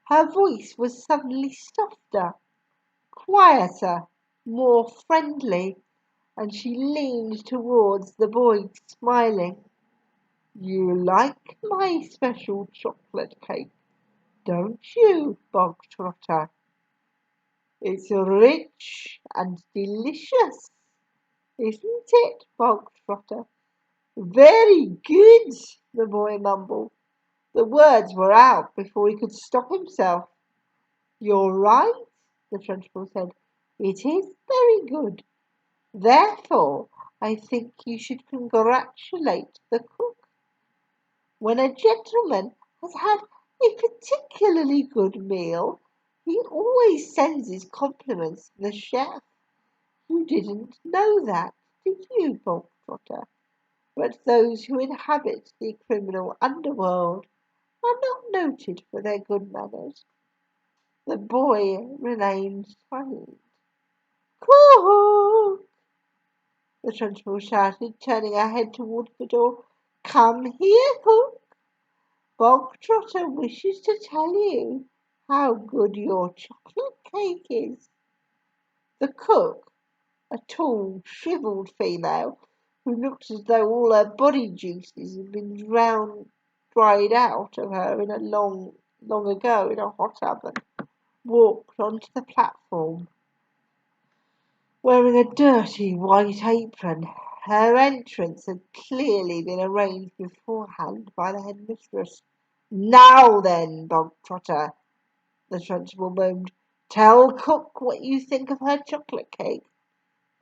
her voice was suddenly softer, quieter, more friendly, and she leaned towards the boy, smiling. You like my special chocolate cake, don't you, Bog Trotter? It's rich and delicious, isn't it, Bog Trotter? Very good, the boy mumbled. The words were out before he could stop himself. You're right, the Trunchbull said. It is very good. Therefore, I think you should congratulate the cook. When a gentleman has had a particularly good meal, he always sends his compliments to the chef. You didn't know that, did you, Bob Trotter? But those who inhabit the criminal underworld are not noted for their good manners. The boy remained silent. Cook! The Trunchbull shouted, turning her head towards the door. Come here, cook. Bog Trotter wishes to tell you how good your chocolate cake is. The cook, a tall, shrivelled female, who looked as though all her body juices had been dried out of her in a long ago in a hot oven, walked onto the platform, wearing a dirty white apron. Her entrance had clearly been arranged beforehand by the headmistress. Now then, Bog Trotter, the Trunchbull moaned, tell cook what you think of her chocolate cake.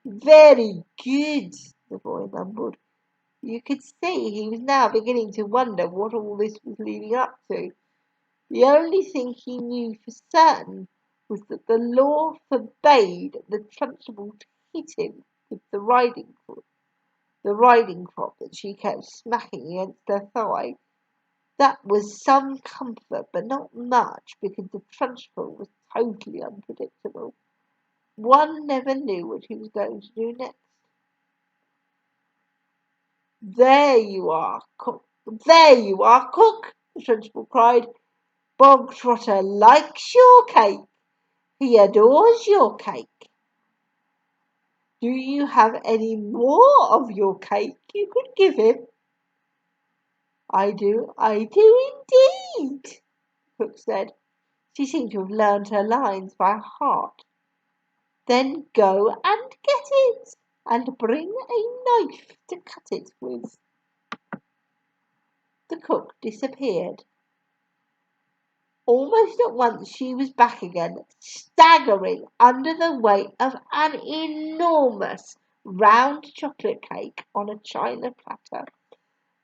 Very good, the boy mumbled. You could see he was now beginning to wonder what all this was leading up to. The only thing he knew for certain was that the law forbade the Trunchbull to hit him with the riding crop that she kept smacking against her thigh. That was some comfort, but not much, because the Trunchbull was totally unpredictable. One never knew what he was going to do next. There you are, cook! There you are, cook! The Trunchbull cried. Bog Trotter likes your cake. He adores your cake. Do you have any more of your cake you could give him? I do indeed, cook said. She seemed to have learned her lines by heart. Then go and get it, and bring a knife to cut it with. The cook disappeared. Almost at once she was back again, staggering under the weight of an enormous round chocolate cake on a china platter.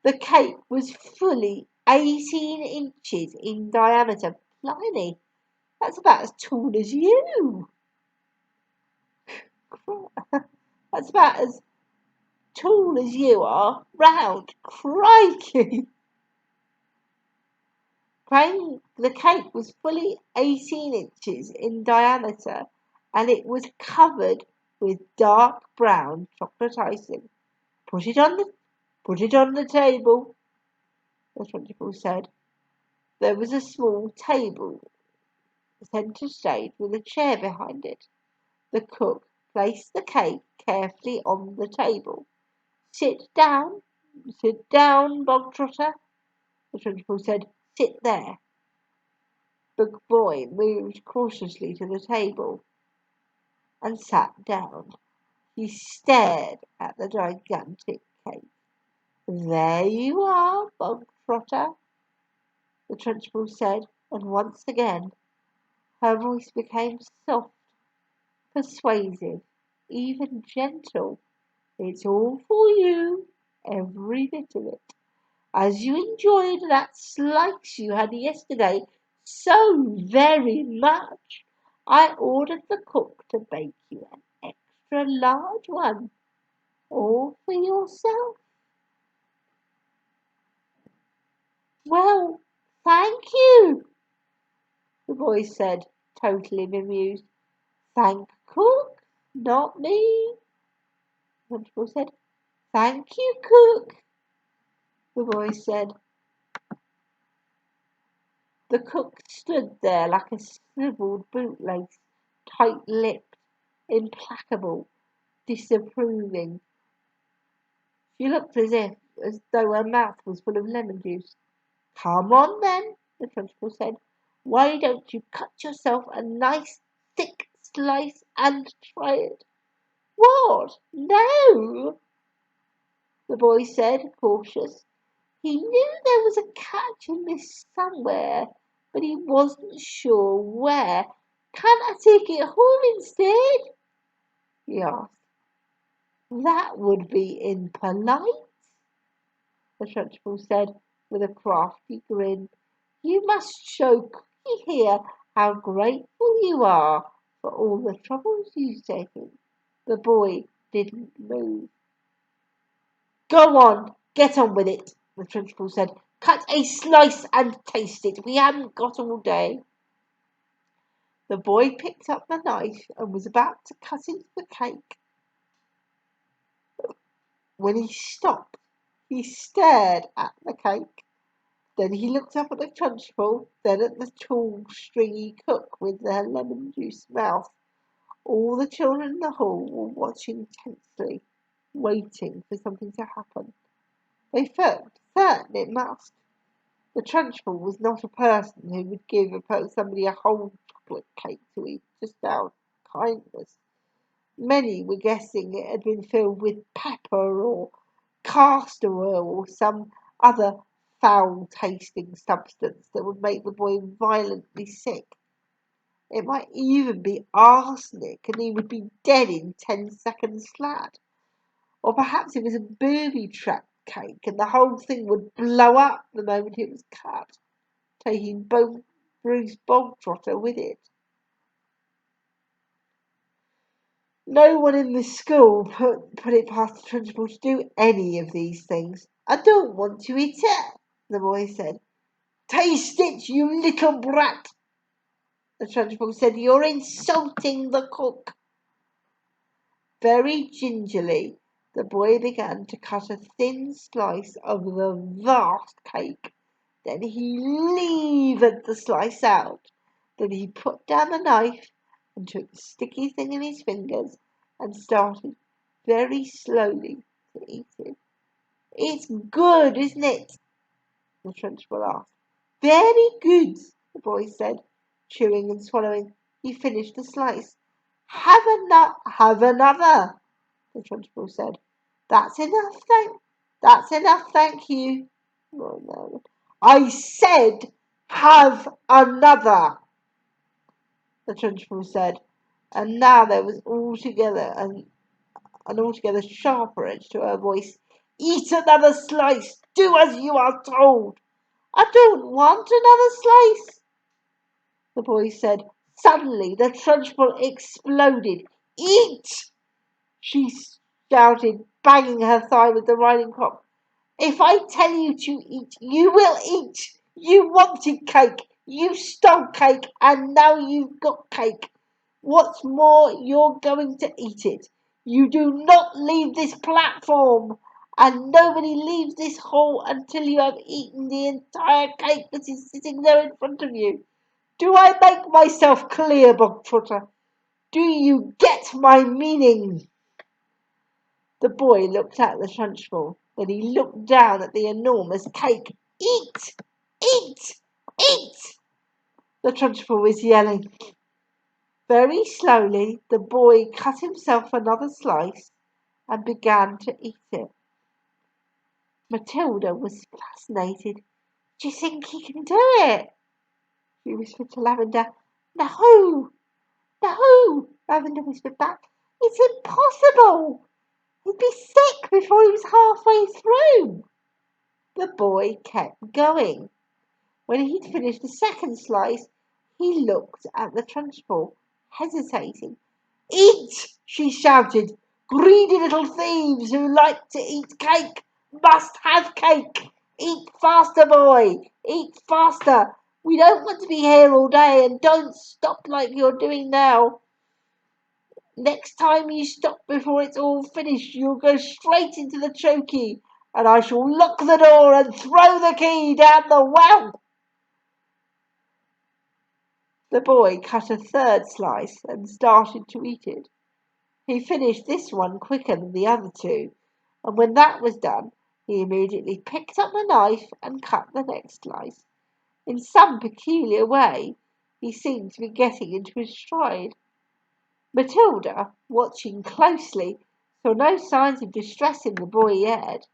The cake was fully 18 inches in diameter. Blimey, that's about as tall as you. That's about as tall as you are. Round. Crikey. The cake was fully 18 inches in diameter, and it was covered with dark brown chocolate icing. Put it on the table, the Trunchbull said. There was a small table, centre stage, with a chair behind it. The cook placed the cake carefully on the table. Sit down, Bog Trotter, the Trunchbull said. Sit there. The boy moved cautiously to the table and sat down. He stared at the gigantic cake. There you are, Bog Trotter, the Trunchbull said, And once again her voice became soft, persuasive, even gentle. "It's all for you, every bit of it. As you enjoyed that slice you had yesterday so very much, I ordered the cook to bake you an extra large one, all for yourself." "Well, thank you," the boy said, totally bemused. "Thank cook, not me," the principal said. "Thank you, cook," the boy said. The cook stood there like a shrivelled bootlace, tight-lipped, implacable, disapproving. She looked as though her mouth was full of lemon juice. "Come on, then," the principal said. "Why don't you cut yourself a nice thick slice and try it?" "What? No," the boy said, cautious. He knew there was a catch in this somewhere, but he wasn't sure where. "Can't I take it home instead?" he asked. "That would be impolite," the principal said with a crafty grin. "You must show Cookie here how grateful you are for all the troubles you've taken." The boy didn't move. "Go on, get on with it," the principal said. "Cut a slice and taste it. We haven't got all day." The boy picked up the knife and was about to cut into the cake. When he stopped, he stared at the cake. Then he looked up at the trunchbull, then at the tall, stringy cook with her lemon juice mouth. All the children in the hall were watching tensely, waiting for something to happen. They felt certain it must. The trunchbull was not a person who would give somebody a whole chocolate cake to eat just out of kindness. Many were guessing it had been filled with pepper or castor oil or some other foul-tasting substance that would make the boy violently sick. It might even be arsenic, and he would be dead in 10 seconds flat. Or perhaps it was a booby-trap cake, and the whole thing would blow up the moment it was cut, taking Bruce Bogtrotter with it. No one in the school put it past the principal to do any of these things. "I don't want to eat it," the boy said. "Taste it, you little brat," the principal said. "You're insulting the cook." Very gingerly, the boy began to cut a thin slice of the vast cake. Then he levered the slice out. Then he put down the knife and took the sticky thing in his fingers and started very slowly to eat it. "It's good, isn't it?" the principal asked. "Very good," the boy said, chewing and swallowing. He finished the slice. Have another," the principal said. That's enough, thank you." Oh, no. "I said have another," the principal said, and now there was an altogether sharper edge to her voice. "Eat another slice. Do as you are told." "I don't want another slice," the boy said. Suddenly the trunchbull exploded. "Eat!" she shouted, banging her thigh with the riding crop. "If I tell you to eat, you will eat. You wanted cake. You stole cake, and now you've got cake. What's more, you're going to eat it. You do not leave this platform, and nobody leaves this hall until you have eaten the entire cake that is sitting there in front of you. Do I make myself clear, Bogtrotter? Do you get my meaning?" The boy looked at the trunchbull. Then he looked down at the enormous cake. "Eat! Eat! Eat!" the trunchbull was yelling. Very slowly the boy cut himself another slice and began to eat it. Matilda was fascinated. "Do you think he can do it?" she whispered to Lavender. No, no, Lavender whispered back. It's impossible. He'd be sick before he was halfway through. The boy kept going. When he'd finished the second slice, he looked at the Trunchbull, hesitating. Eat! She shouted. Greedy little thieves who like to eat cake must have cake. Eat faster, boy. Eat faster. We don't want to be here all day, and don't stop like you're doing now. Next time you stop before it's all finished, you'll go straight into the chokey, and I shall lock the door and throw the key down the well. The boy cut a third slice and started to eat it. He finished this one quicker than the other two, and when that was done, he immediately picked up the knife and cut the next slice. In some peculiar way, he seemed to be getting into his stride. Matilda, watching closely, saw no signs of distress in the boy yet.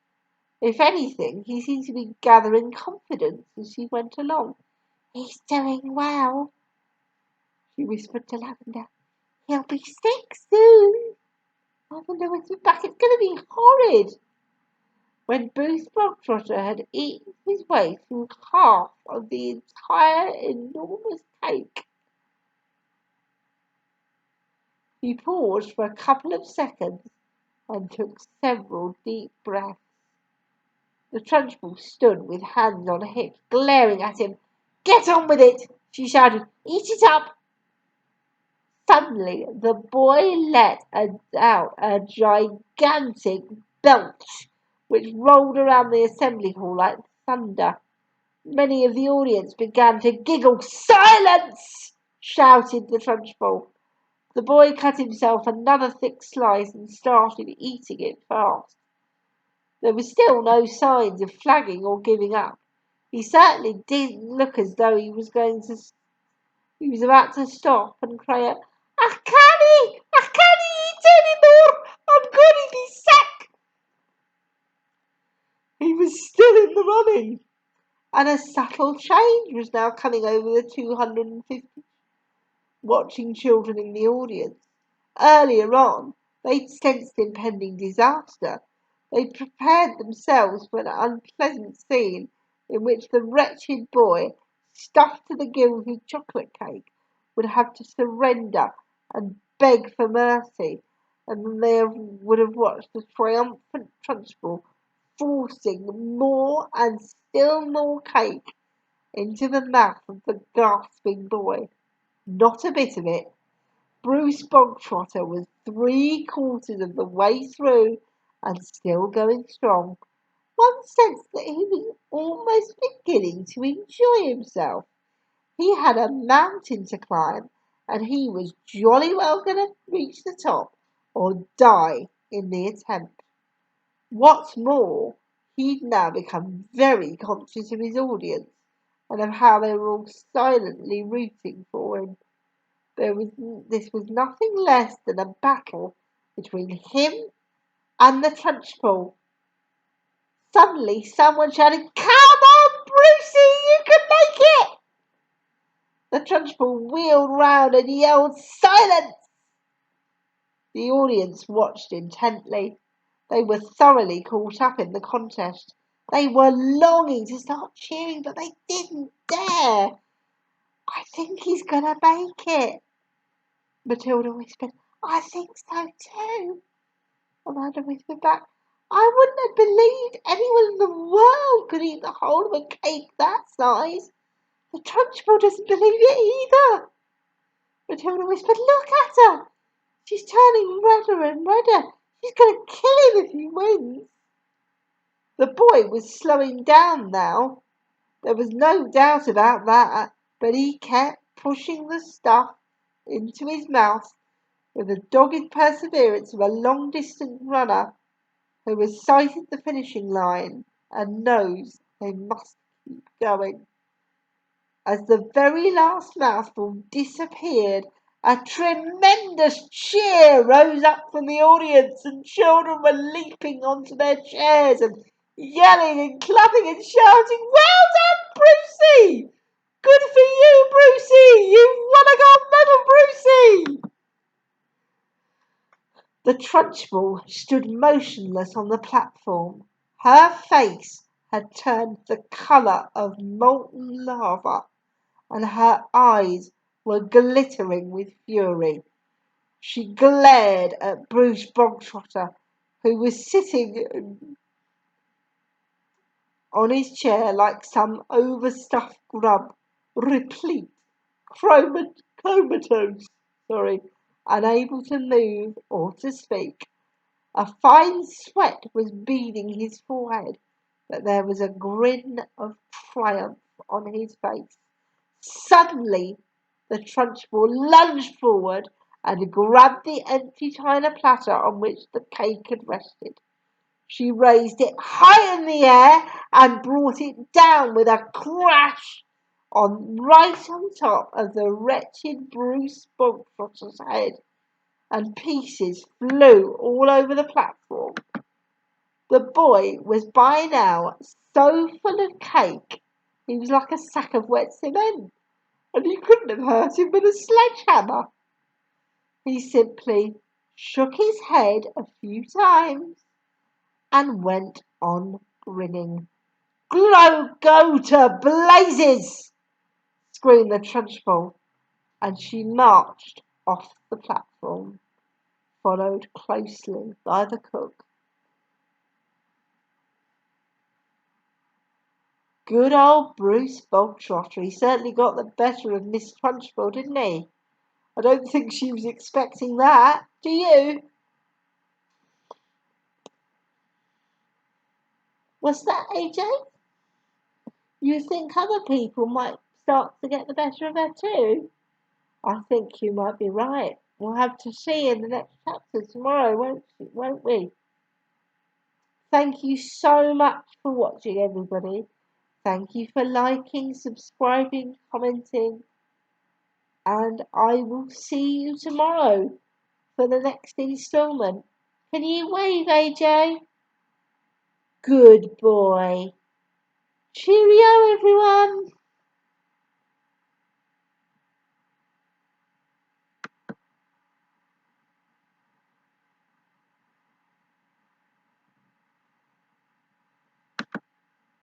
If anything, he seemed to be gathering confidence as he went along. He's doing well, she whispered to Lavender. He'll be sick soon. Lavender whispered back, it's going to be horrid. When Booth Bogtrotter had eaten his way through half of the entire enormous cake, he paused for a couple of seconds and took several deep breaths. The Trunchbull stood with hands on hips, glaring at him. Get on with it, she shouted. Eat it up. Suddenly, the boy let out a gigantic belch, which rolled around the assembly hall like thunder. Many of the audience began to giggle. Silence! Shouted the Trunchbull. The boy cut himself another thick slice and started eating it fast. There were still no signs of flagging or giving up. He certainly didn't look as though he was about to stop and cry out, I can't eat anymore. I'm going to be sick. He was still in the running, and a subtle change was now coming over the 250 watching children in the audience. Earlier on, they'd sensed impending disaster. They'd prepared themselves for an unpleasant scene in which the wretched boy, stuffed to the gills with chocolate cake, would have to surrender and beg for mercy, and then they would have watched the triumphant Trunchbull forcing more and still more cake into the mouth of the gasping boy. Not a bit of it. Bruce Bogtrotter was 3/4 of the way through and still going strong. One sensed that he was almost beginning to enjoy himself. He had a mountain to climb, and he was jolly well going to reach the top or die in the attempt. What's more, he'd now become very conscious of his audience and of how they were all silently rooting for him. This was nothing less than a battle between him and the Trunchbull. Suddenly, someone shouted, Come on, Brucey, you can make it! The Trunchbull wheeled round and yelled, Silence! The audience watched intently. They were thoroughly caught up in the contest. They were longing to start cheering, but they didn't dare. I think he's going to make it, Matilda whispered. I think so too. Amanda whispered back. I wouldn't have believed anyone in the world could eat the whole of a cake that size. The Trunchbull doesn't believe it either. Matilda whispered. Look at her. She's turning redder and redder. She's going to kill him if he wins. The boy was slowing down now. There was no doubt about that, but he kept pushing the stuff into his mouth with the dogged perseverance of a long-distance runner who has sighted the finishing line and knows they must keep going. As the very last mouthful disappeared, a tremendous cheer rose up from the audience, and children were leaping onto their chairs and yelling and clapping and shouting, Well done, Brucey! Good for you, Brucey! You've won a gold medal, Brucey! The Trunchbull stood motionless on the platform. Her face had turned the colour of molten lava, and her eyes were glittering with fury. She glared at Bruce Bogtrotter, who was sitting on his chair like some overstuffed grub, replete, comatose, unable to move or to speak. A fine sweat was beading his forehead, but there was a grin of triumph on his face. Suddenly, the Trunchbull lunged forward and grabbed the empty china platter on which the cake had rested. She raised it high in the air and brought it down with a crash right on top of the wretched Bruce Bogtrotter's head, and pieces flew all over the platform. The boy was by now so full of cake he was like a sack of wet cement, and you couldn't have hurt him with a sledgehammer. He simply shook his head a few times and went on grinning. Go to blazes! Screamed the Trunchbull, and she marched off the platform, followed closely by the cook. Good old Bruce Bogtrotter, he certainly got the better of Miss Trunchbull, didn't he? I don't think she was expecting that, do you? What's that, AJ? You think other people might start to get the better of her too? I think you might be right. We'll have to see in the next chapter tomorrow, won't we? Thank you so much for watching, everybody. Thank you for liking, subscribing, commenting, and I will see you tomorrow for the next instalment. Can you wave, AJ? Good boy. Cheerio, everyone.